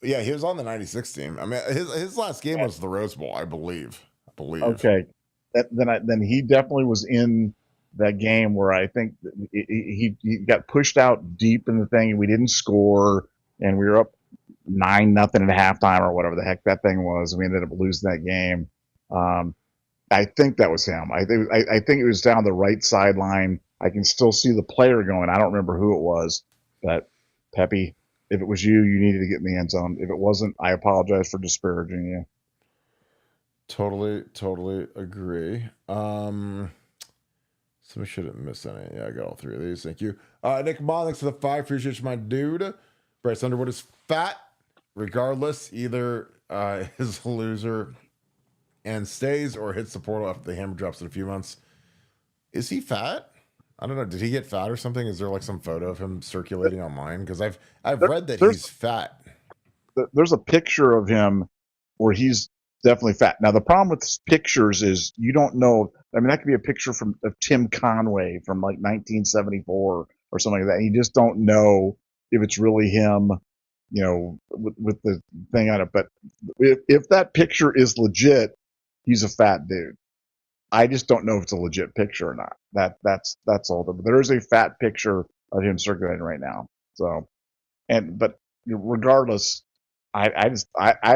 Yeah, he was on the '96 team. I mean, his last game was the Rose Bowl, I believe. I believe. Okay, then he definitely was in that game where I think he got pushed out deep in the thing, and we didn't score, and we were up 9-0 at halftime or whatever the heck that thing was. We ended up losing that game. Um, I think that was him. I think it was down the right sideline. I can still see the player going. I don't remember who it was, but Pepe, if it was you, you needed to get in the end zone. If it wasn't, I apologize for disparaging you. Totally agree. So we shouldn't miss any. Yeah, I got all three of these. Thank you. Nick Bond, thanks for the 5. Appreciate you, my dude. Bryce Underwood is fat, regardless. Either is a loser and stays or hits the portal after the hammer drops in a few months. Is he fat? I don't know. Did he get fat or something? Is there like some photo of him circulating online? Because I've read that he's fat. There's a picture of him where he's definitely fat. Now the problem with pictures is you don't know. I mean, that could be a picture of Tim Conway from like 1974 or something like that. And you just don't know if it's really him, with the thing on it. But if that picture is legit, he's a fat dude. I just don't know if it's a legit picture or not. That's all. But there is a fat picture of him circulating right now. So, but regardless, I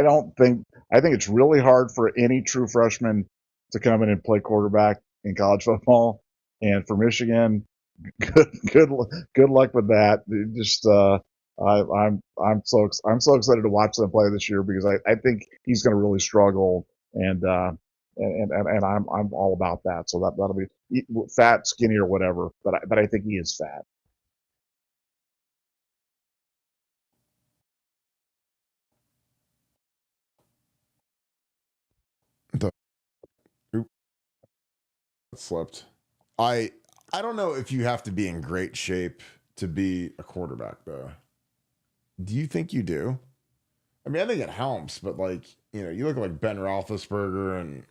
don't think I think it's really hard for any true freshman to come in and play quarterback in college football. And for Michigan, good luck with that. Just I'm so excited to watch them play this year because I think he's going to really struggle and I'm all about that. So that'll be fat, skinny, or whatever. But I think he is fat. The oop, slept. I don't know if you have to be in great shape to be a quarterback though. Do you think you do? I mean, I think it helps, but like, you look like Ben Roethlisberger and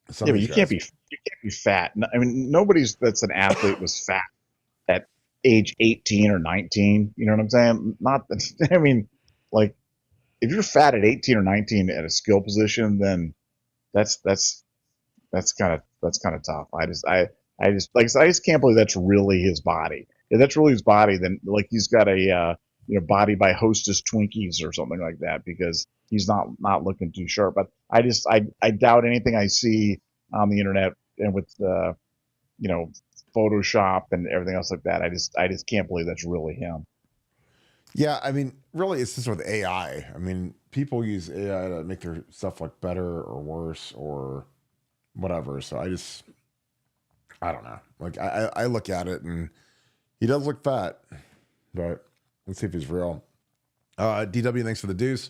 some Yeah, of but these guys. you can't be fat. I mean, nobody's that's an athlete was fat at age 18 or 19. You know what I'm saying? Not. I mean, like if you're fat at 18 or 19 at a skill position, then that's that's that's kind of tough. I just like I just can't believe that's really his body. If that's really his body, then like he's got a body by Hostess Twinkies or something like that because he's not looking too sharp. But I doubt anything I see on the internet and with you know Photoshop and everything else like that. I just can't believe that's really him. Yeah, I mean, really, it's just with AI. I mean, people use AI to make their stuff look better or worse or whatever. So I don't know. Like, I look at it and he does look fat, but let's see if he's real. DW, thanks for the deuce.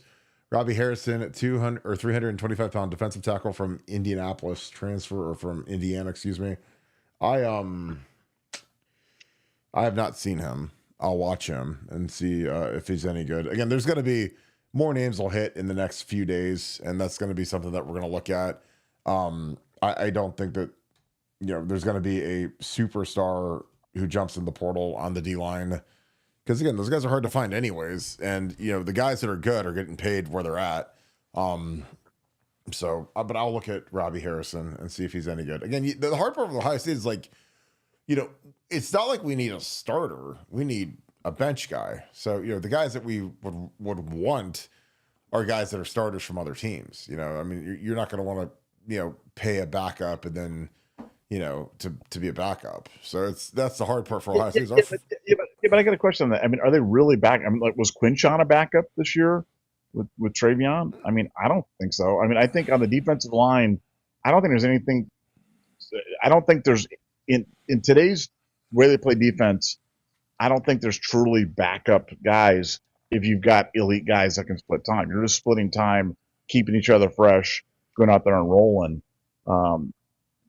Robbie Harrison at 200 or 325-pound defensive tackle from Indianapolis transfer or from Indiana, excuse me. I have not seen him. I'll watch him and see if he's any good. Again, there's going to be more names will hit in the next few days, and that's going to be something that we're going to look at. I don't think that there's going to be a superstar who jumps in the portal on the D line because again, those guys are hard to find anyways, and the guys that are good are getting paid where they're at. But I'll look at Robbie Harrison and see if he's any good. Again, the hard part of Ohio State is like, it's not like we need a starter. We need a bench guy. So, the guys that we would want are guys that are starters from other teams. I mean, you're not going to want to, pay a backup and then, to be a backup. So that's the hard part for Ohio State. But I got a question on that. I mean, are they really back? I mean, like, was Quinshon a backup this year with Travion? I mean, I don't think so. I mean, I think on the defensive line, I don't think there's anything. I don't think there's in today's way they play defense. I don't think there's truly backup guys if you've got elite guys that can split time. You're just splitting time, keeping each other fresh, going out there and rolling.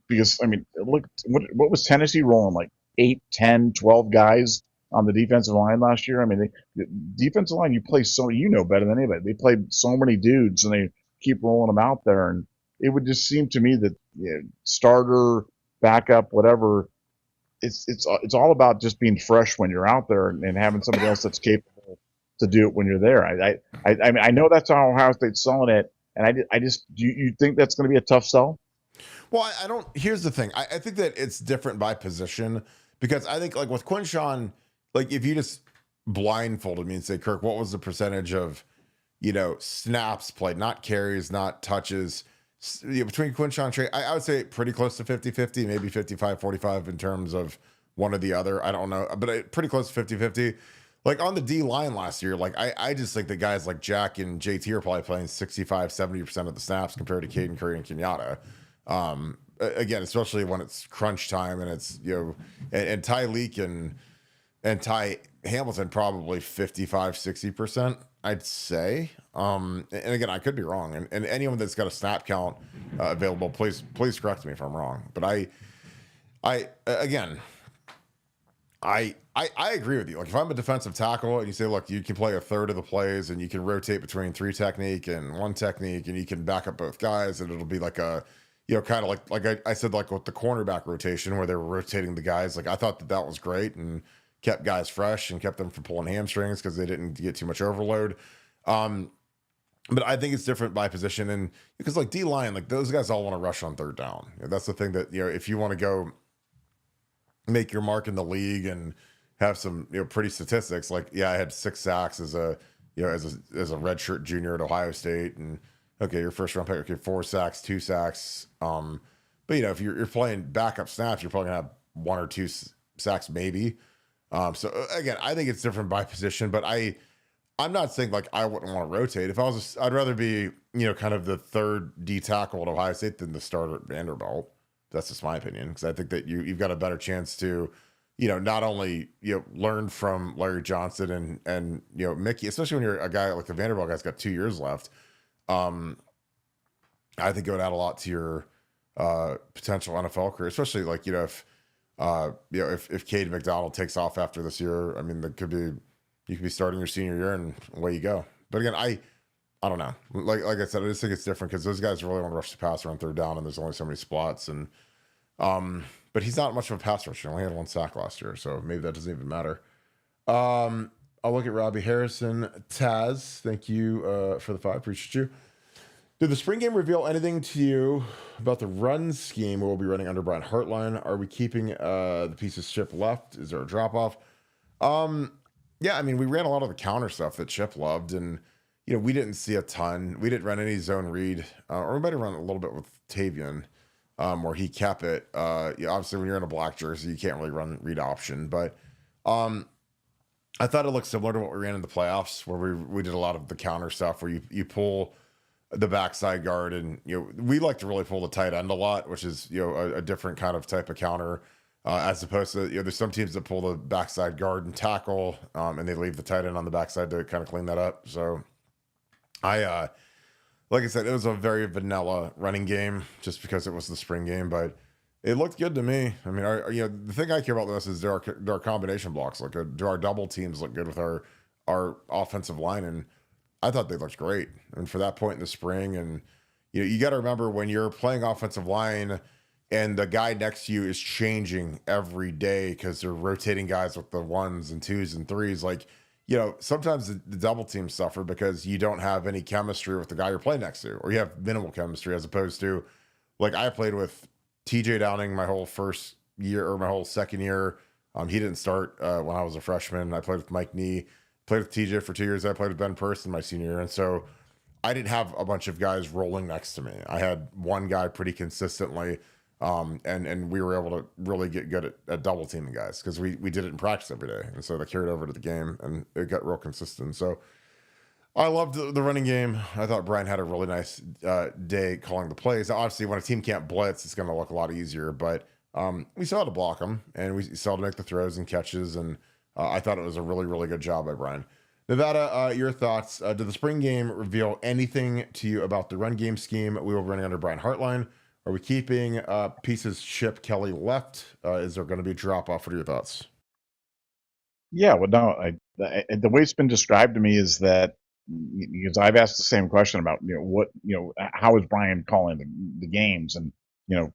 Because, I mean, look, what was Tennessee rolling? Like 8, 10, 12 guys on the defensive line last year? I mean, the defensive line, you play better than anybody. They played so many dudes and they keep rolling them out there. And it would just seem to me that starter, backup, whatever. It's all about just being fresh when you're out there and having somebody else that's capable to do it when you're there. I mean, I know that's how Ohio State's selling it, and I just do you think that's going to be a tough sell? Well, I don't. Here's the thing. I think that it's different by position because I think like with Quinshawn, like if you just blindfolded me and say, Kirk, what was the percentage of snaps played, not carries, not touches between Quinshawn and Trey? I would say pretty close to 50-50, maybe 55-45 in terms of one or the other. I don't know, but pretty close to 50-50. Like on the D line last year, like I just think the guys like Jack and JT are probably playing 65-70% of the snaps compared to Caden Curry and Kenyatta. Again, especially when it's crunch time and it's and Ty Leak and Ty Hamilton probably 55-60%, I'd say. And again, I could be wrong, and anyone that's got a snap count available, please correct me if I'm wrong. But again, I agree with you. Like if I'm a defensive tackle and you say, look, you can play a third of the plays and you can rotate between 3 technique and 1 technique and you can back up both guys and it'll be like a kind of like I said, like with the cornerback rotation where they were rotating the guys. Like I thought that was great and kept guys fresh and kept them from pulling hamstrings because they didn't get too much overload. But I think it's different by position, and because like D line, like those guys all want to rush on third down. That's the thing that if you want to go make your mark in the league and have some pretty statistics. Like I had 6 sacks as a as a redshirt junior at Ohio State, and okay, your first round pick, okay, 4 sacks, 2 sacks. But if you're playing backup snaps, you're probably gonna have 1 or 2 sacks maybe. So again, I think it's different by position, but I'm not saying like I wouldn't want to rotate. If I was, I'd rather be kind of the third D tackle at Ohio State than the starter at Vanderbilt. That's just my opinion, because I think that you've got a better chance to not only learn from Larry Johnson and Mickey, especially when you're a guy like the Vanderbilt guy's got 2 years left. I think it would add a lot to your potential NFL career, especially like if Cade McDonald takes off after this year. I mean, you could be starting your senior year and away you go. But again, I don't know. Like I said, I just think it's different because those guys really want to rush the passer on third down, and there's only so many spots. And but he's not much of a pass rusher. He only had 1 sack last year, so maybe that doesn't even matter. I'll look at Robbie Harrison. Taz, thank you for the 5. Appreciate you. Did the spring game reveal anything to you about the run scheme we'll be running under Brian Hartline? Are we keeping the pieces Chip left? Is there a drop off? Yeah, I mean, we ran a lot of the counter stuff that Chip loved, and we didn't see a ton. We didn't run any zone read, or we might have run a little bit with Tavian, where he kept it. Obviously, when you're in a black jersey, you can't really run read option, but I thought it looked similar to what we ran in the playoffs, where we did a lot of the counter stuff, where you pull the backside guard, and we like to really pull the tight end a lot, which is a different kind of type of counter. As opposed to, there's some teams that pull the backside guard and tackle, and they leave the tight end on the backside to kind of clean that up. So like I said, it was a very vanilla running game just because it was the spring game, but it looked good to me. I mean, the thing I care about this is there are combination blocks. Like, do our double teams look good with our offensive line? And I thought they looked great. And for that point in the spring, and you got to remember when you're playing offensive line and the guy next to you is changing every day because they're rotating guys with the 1s and 2s and 3s. Like, sometimes the double teams suffer because you don't have any chemistry with the guy you're playing next to, or you have minimal chemistry, as opposed to, like, I played with TJ Downing my whole first year or my whole second year. He didn't start when I was a freshman. I played with Mike Nee, played with TJ for 2 years. I played with Ben Person my senior year. And so I didn't have a bunch of guys rolling next to me. I had one guy pretty consistently. And we were able to really get good at double teaming guys because we did it in practice every day. And so that carried over to the game and it got real consistent. So I loved the running game. I thought Brian had a really nice day calling the plays. Obviously, when a team can't blitz, it's going to look a lot easier, but we still had to block them and we still had to make the throws and catches. And I thought it was a really, really good job by Brian. Nevada, your thoughts. Did the spring game reveal anything to you about the run game scheme we were running under Brian Hartline? Are we keeping pieces Chip Kelly left? Is there going to be a drop off? What are your thoughts? Yeah, well, no, the way it's been described to me is that because I've asked the same question about, how is Brian calling the games, and,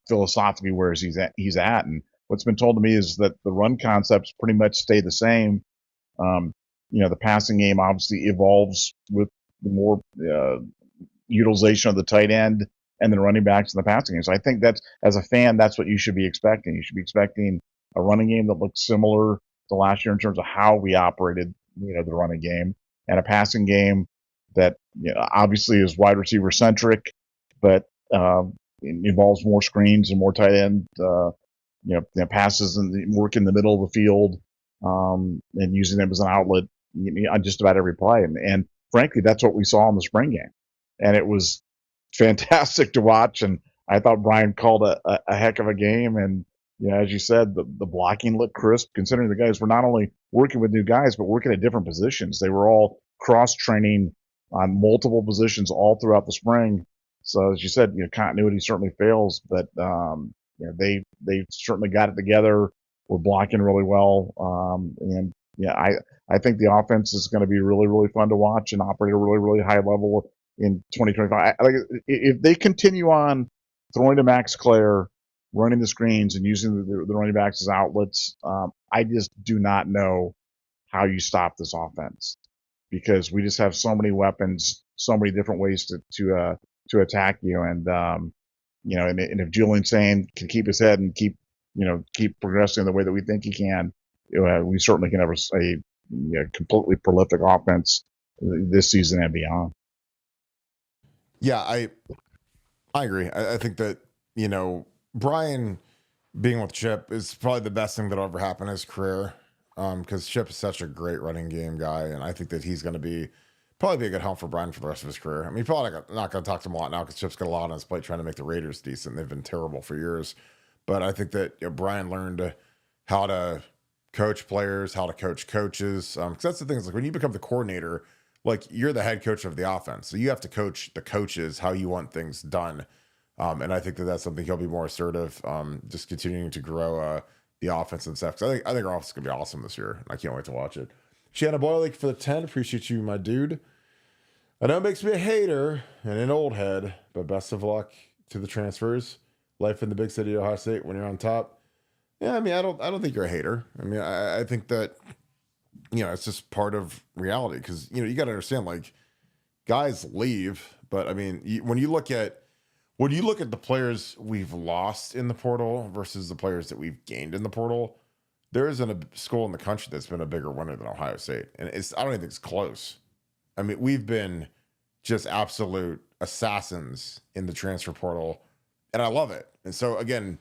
philosophically, where is he's at. And what's been told to me is that the run concepts pretty much stay the same. Um, the passing game obviously evolves with the more utilization of the tight end and the running backs in the passing game. So I think that's, as a fan, that's what you should be expecting. You should be expecting a running game that looks similar to last year in terms of how we operated, the running game, and a passing game that, obviously is wide receiver centric, but involves more screens and more tight end, passes and work in the middle of the field, and using them as an outlet on just about every play. And frankly, that's what we saw in the spring game, and it was fantastic to watch. And I thought Brian called a heck of a game. And as you said, the blocking looked crisp, considering the guys were not only working with new guys, but working at different positions. They were all cross training on multiple positions all throughout the spring. So as you said, continuity certainly fails, but they certainly got it together. We're blocking really well, and I think the offense is going to be really, really fun to watch and operate at a really, really high level in 2025. If they continue on throwing to Max Clare, running the screens, and using the running backs as outlets, I just do not know how you stop this offense, because we just have so many weapons, so many different ways to attack you. And and if Julian Sain can keep his head and keep progressing the way that we think he can, we certainly can have a completely prolific offense this season and beyond. Yeah, I agree. I think that, Brian being with Chip is probably the best thing that'll ever happen in his career. Because Chip is such a great running game guy, and I think that he's going to probably be a good home for Brian for the rest of his career. I mean, probably not going to talk to him a lot now because Chip's got a lot on his plate trying to make the Raiders decent. They've been terrible for years, but I think that Brian learned how to coach players, how to coach coaches. Because that's the thing, is like when you become the coordinator, like you're the head coach of the offense, so you have to coach the coaches how you want things done. And I think that that's something he'll be more assertive. Just continuing to grow the offense and stuff. Because I think our offense is gonna be awesome this year. I can't wait to watch it. Shannon Boyle, for the 10. Appreciate you, my dude. I know it makes me a hater and an old head, but best of luck to the transfers. Life in the big city of Ohio State when you're on top. Yeah, I mean, I don't think you're a hater. I mean, I think that it's just part of reality, because you got to understand, like, guys leave, but I mean, when you look at the players we've lost in the portal versus the players that we've gained in the portal, there isn't a school in the country that's been a bigger winner than Ohio State, and I don't even think it's close. I mean, we've been just absolute assassins in the transfer portal, and I love it. And so again,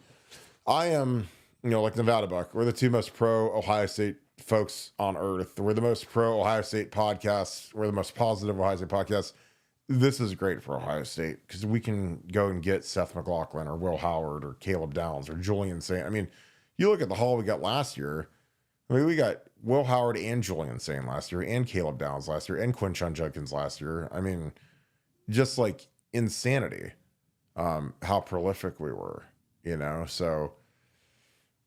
I am, like Nevadabuck, we're the two most pro Ohio State folks on earth. We're the most pro Ohio State podcasts. We're the most positive Ohio State podcasts. This is great for Ohio State because we can go and get Seth McLaughlin or Will Howard or Caleb Downs or Julian Sain. I mean, you look at the haul we got last year. I mean, we got Will Howard and Julian Sain last year, and Caleb Downs last year, and Quinshon Judkins last year. I mean, just like insanity, how prolific we were, So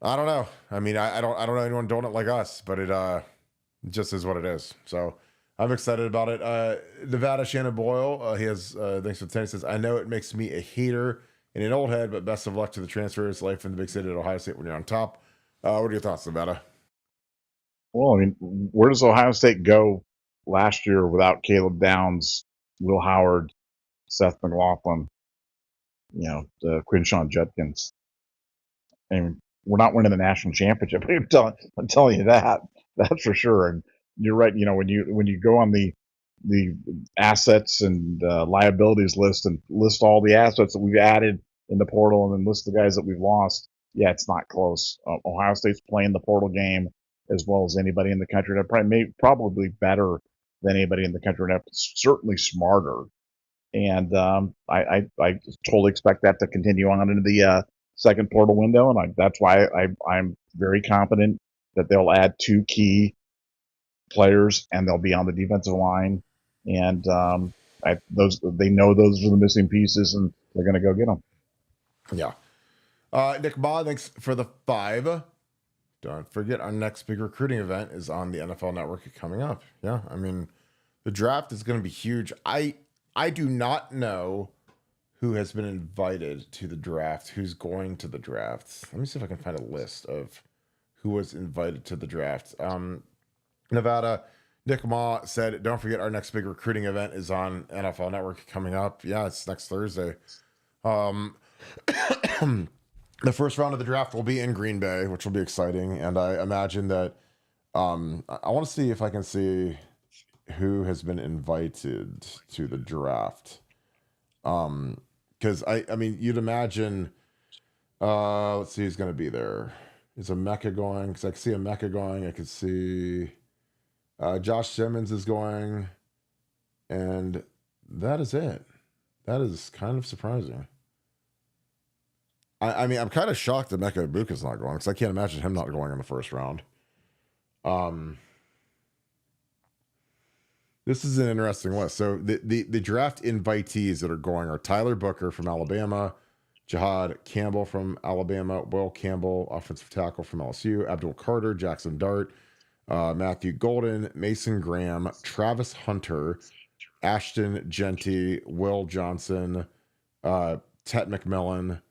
I don't know. I mean, I don't know anyone doing it like us, but it just is what it is. So I'm excited about it. Nevada Shannon Boyle, he has thanks for the 10. He says, I know it makes me a hater and an old head, but best of luck to the transfers. Life in the big city at Ohio State when you're on top. What are your thoughts, Nevada? Well, I mean, where does Ohio State go last year without Caleb Downs, Will Howard, Seth McLaughlin, Quinshon Judkins? I mean, we're not winning the national championship. I'm telling you that's for sure. And you're right. When you go on the assets and liabilities list and list all the assets that we've added in the portal, and then list the guys that we've lost, yeah, it's not close. Ohio State's playing the portal game as well as anybody in the country. They're probably better than anybody in the country. They're certainly smarter. And I totally expect that to continue on into the second portal window, and that's why I'm very confident that they'll add two key players, and they'll be on the defensive line. And they know those are the missing pieces, and they're going to go get them. Yeah. Nick Ma, thanks for the 5. Don't forget, our next big recruiting event is on the NFL Network coming up. Yeah, I mean, The draft is going to be huge. I do not know who has been invited to the draft, who's going to the draft. Let me see if I can find a list of who was invited to the draft. Nevada, Nick Ma said, don't forget our next big recruiting event is on NFL Network coming up. Yeah, it's next Thursday. Um, the first round of the draft will be in Green Bay, which will be exciting. And I imagine that I want to see if I can see who has been invited to the draft. Because I mean, you'd imagine. Let's see who's going to be there. Is a Mecca going? Because I can see a Mecca going. I could see Josh Simmons is going, and that is it. That is kind of surprising. I mean, I'm kind of shocked that Mecca Ibuka's not going because I can't imagine him not going in the first round. This is an interesting list. So the draft invitees that are going are Tyler Booker from Alabama, Jihad Campbell from Alabama, Will Campbell, offensive tackle from LSU, Abdul Carter, Jackson Dart, Matthew Golden, Mason Graham, Travis Hunter, Ashton Genty, Will Johnson, Tet McMillan,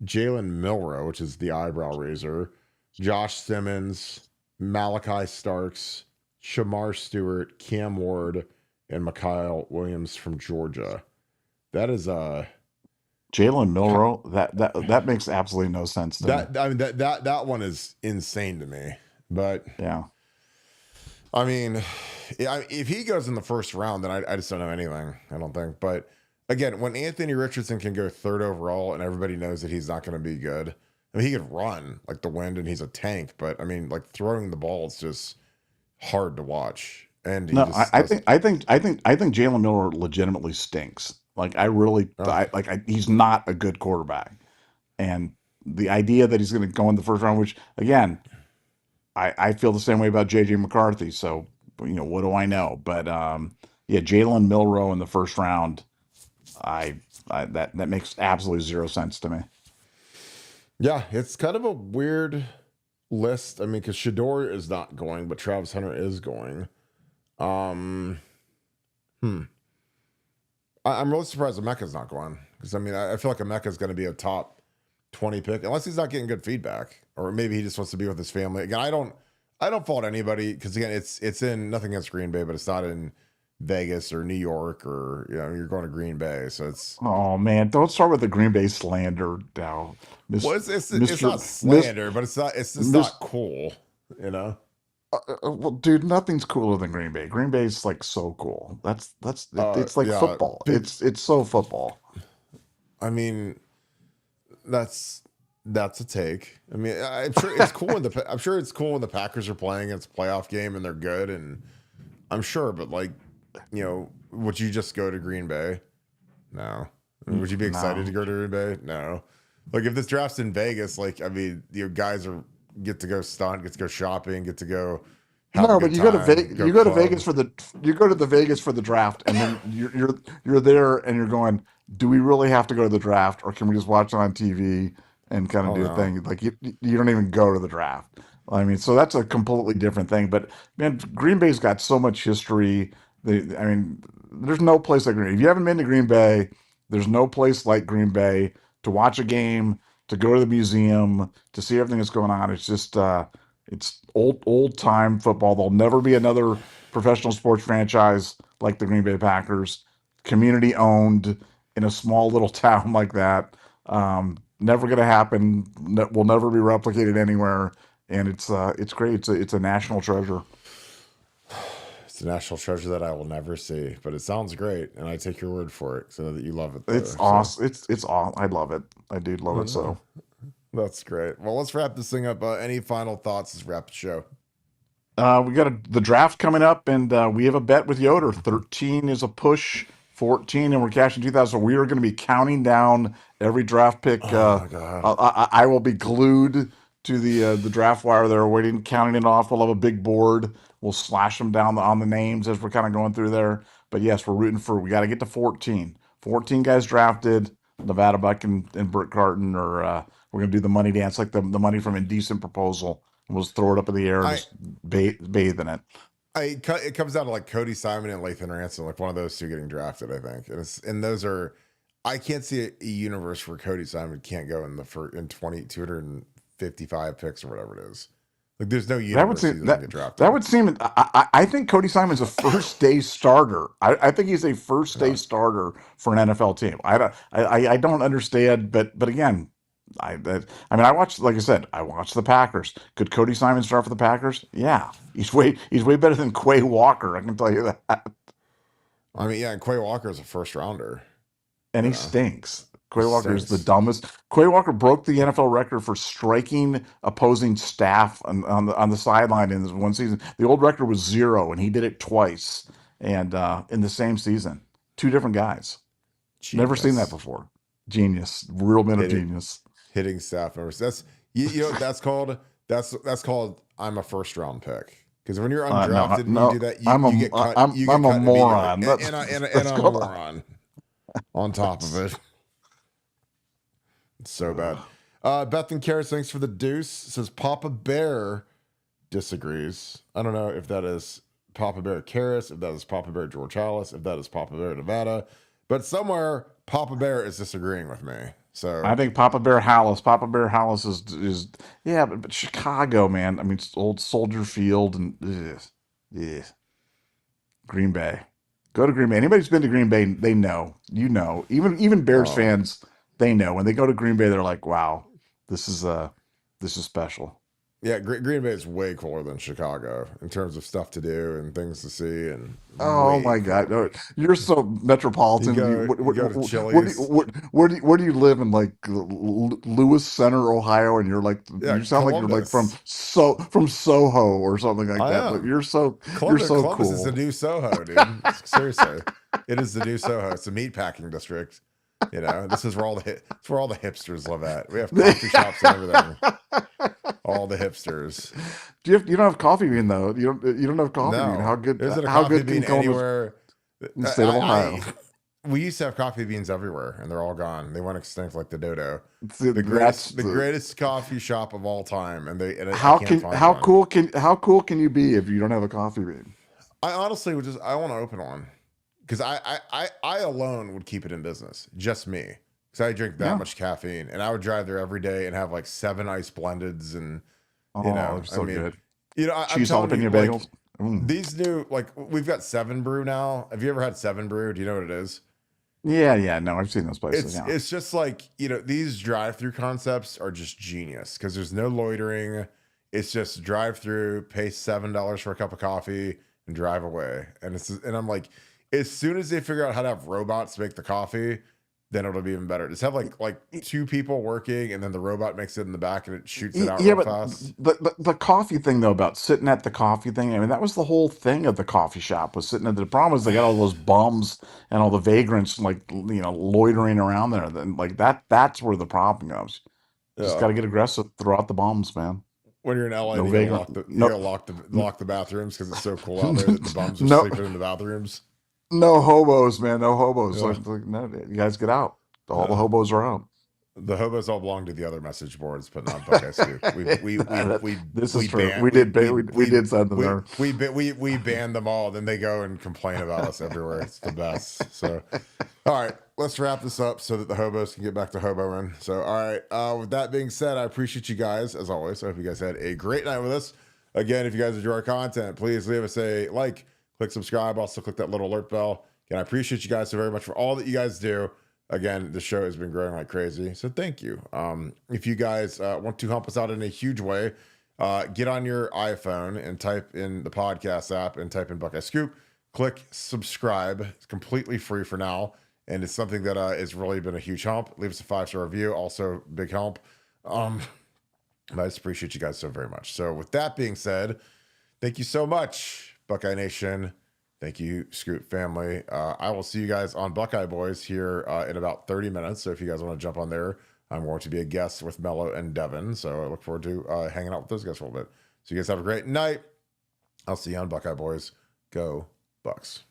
Jalen Milrow, which is the eyebrow raiser, Josh Simmons, Malachi Starks, Shamar Stewart, Cam Ward, and Mikhail Williams from Georgia. That is Jalen Milrow. That makes absolutely no sense to me. I mean that one is insane to me. But yeah, I mean, if he goes in the first round, then I just don't know anything. I don't think. But again, when Anthony Richardson can go third overall and everybody knows that he's not going to be good, I mean, he could run like the wind and he's a tank. But I mean, like throwing the ball is just hard to watch. And he no, I think Jalen Miller legitimately stinks. Like I really, he's not a good quarterback. And the idea that he's going to go in the first round, which again, I feel the same way about JJ McCarthy. So, what do I know? But yeah, Jalen Milrow in the first round, that makes absolutely zero sense to me. Yeah, it's kind of a weird list. I mean, because Shador is not going, but Travis Hunter is going. I'm really surprised Emeka's not going because I mean, I feel like Emeka's going to be a top 20 pick unless he's not getting good feedback, or maybe he just wants to be with his family. Again, I don't fault anybody because again, it's in nothing against Green Bay, but it's not in Vegas or New York or you're going to Green Bay, so it's. Oh man, don't start with the Green Bay slander now. Well, it's not slander, but it's just not cool, well, dude, nothing's cooler than Green Bay. Green Bay's like so cool. It's like football. It's so football. I mean, that's a take. I mean, I'm sure it's cool when the Packers are playing. It's a playoff game and they're good, and I'm sure. But like, would you just go to Green Bay? No. I mean, would you be excited to go to Green Bay? No. Like if this draft's in Vegas, like I mean, guys get to go stunt, get to go shopping, get to go. No, but you go to Vegas for the draft, and then you're there and you're going, do we really have to go to the draft, or can we just watch it on TV and kind of do a thing? Like you don't even go to the draft. I mean, so that's a completely different thing. But man, Green Bay's got so much history. I mean, there's no place like Green Bay. If you haven't been to Green Bay, there's no place like Green Bay to watch a game, to go to the museum, to see everything that's going on. It's just it's old time football. There'll never be another professional sports franchise like the Green Bay Packers, community owned in a small little town like that. Never going to happen. Will never be replicated anywhere. And it's great. It's a national treasure. It's a national treasure that I will never see, but it sounds great, and I take your word for it, so that you love it. It's awesome. It's awesome. I love it. I do love it. So that's great. Well, let's wrap this thing up. Any final thoughts? Let's wrap the show. We got the draft coming up, and we have a bet with Yoder. 13 is a push, 14, and we're cashing 2,000. So we are going to be counting down every draft pick. Oh my God. I will be glued to the draft wire there, waiting, counting it off. We'll have a big board. We'll slash them down on the names as we're kind of going through there. But yes, we're rooting for. We got to get to 14. 14 guys drafted. Nevadabuck and Brick Carton are. We're gonna do the money dance, like the money from Indecent Proposal. We'll just throw it up in the air and just bathe in it. It comes down to like Cody Simon and Lathan Ransom, like one of those two getting drafted, I think. And those are, I can't see a universe where Cody Simon can't go in the first in 255 picks or whatever it is. Like there's no That would universe he seem doesn't get drafted. that would seem. I think Cody Simon's a first day starter. I think he's a first day starter for an NFL team. I don't understand, but again, I mean I watched, like I said, I watched the Packers. Could Cody Simon start for the Packers? Yeah, he's way better than Quay Walker. I can tell you that. I mean, yeah, and Quay Walker is a first rounder. And he know. stinks. He Quay Walker is the stinks. dumbest. Quay Walker broke the NFL record for striking opposing staff on the sideline in this one season. The old record was 0, and he did it twice, and in the same season. 2 different guys. Never seen that Genius. before. Genius. Real men of genius. Hitting staff members. That's you know what that's called. That's called I'm a first round pick. Because when you're undrafted and you do that, you get cut. I'm a moron. And I'm a moron on top of it. It's so bad. Beth and Karis, thanks for the deuce. Says Papa Bear disagrees. I don't know if that is Papa Bear Karis, if that is Papa Bear George Hallis, if that is Papa Bear Nevada, but somewhere Papa Bear is disagreeing with me. So I think Papa Bear Hallis. Papa Bear Hallis is yeah, but Chicago, man. I mean, old Soldier Field and Green Bay. Go to Green Bay. Anybody who's been to Green Bay, they know. You know. Even Bears fans, they know. When they go to Green Bay, they're like, "Wow, this is special." Yeah, Green Bay is way cooler than Chicago in terms of stuff to do and things to see. And oh my God, no, you're so metropolitan. You go to Chili's. Where do you live in, like Lewis Center, Ohio? And you're like, you sound Columbus. like you're like from Soho or something like that. But you're so Columbus cool. Is the new Soho, dude. Seriously, it is the new Soho. It's a meat packing district. You know, this is where all the hipsters live at. We have coffee shops and everything. All the hipsters. You don't have Coffee Bean though. You don't have Coffee Bean. How good? Isn't a how Coffee good Bean can anywhere in the state of Ohio? We used to have coffee beans everywhere, and they're all gone. They went extinct like the dodo. The greatest coffee shop of all time, how cool can you be if you don't have a Coffee Bean? I honestly would I want to open one. Because I alone would keep it in business, just me. Because I drink that much caffeine, and I would drive there every day and have like 7 ice blendeds, and they're so good. You know, cheese jalapeno bagels. Like, these new, like we've got 7 Brew now. Have you ever had 7 Brew? Do you know what it is? Yeah, no, I've seen those places. It's just like, you know, these drive-through concepts are just genius because there's no loitering. It's just drive-through, pay $7 for a cup of coffee, and drive away. And I'm like, as soon as they figure out how to have robots make the coffee, then it'll be even better. Just have like 2 people working, and then the robot makes it in the back and it shoots it out real fast. The coffee thing though, about sitting at the coffee thing, I mean, that was the whole thing of the coffee shop, was sitting at the problem is they got all those bums and all the vagrants, like, you know, loitering around there. Then like that's where the problem goes. Just got to get aggressive, throw out the bums, man. When you're in LA, you gotta lock the bathrooms because it's so cool out there that the bums are sleeping in the bathrooms. No hobos, man. No hobos. Yeah. Like, no, you guys get out. All the hobos are out. The hobos all belong to the other message boards, but not Buckeye Scoop. This is true. We did send them there. We banned them all. Then they go and complain about us everywhere. It's the best. So, all right, let's wrap this up so that the hobos can get back to hoboing. So, all right. With that being said, I appreciate you guys as always. I hope you guys had a great night with us. Again, if you guys enjoy our content, please leave us a like, click subscribe. Also, click that little alert bell. Again, I appreciate you guys so very much for all that you guys do. Again, the show has been growing like crazy, so thank you. If you guys want to help us out in a huge way, get on your iPhone and type in the podcast app and type in Buckeye Scoop. Click subscribe. It's completely free for now, and it's something that has really been a huge help. Leave us a 5-star review, also big help. I just appreciate you guys so very much. So with that being said, thank you so much, Buckeye Nation. Thank you, Scoop family. I will see you guys on Buckeye Boys here in about 30 minutes. So if you guys want to jump on there, I'm going to be a guest with Mello and Devin. So I look forward to hanging out with those guys for a little bit. So you guys have a great night. I'll see you on Buckeye Boys. Go Bucks.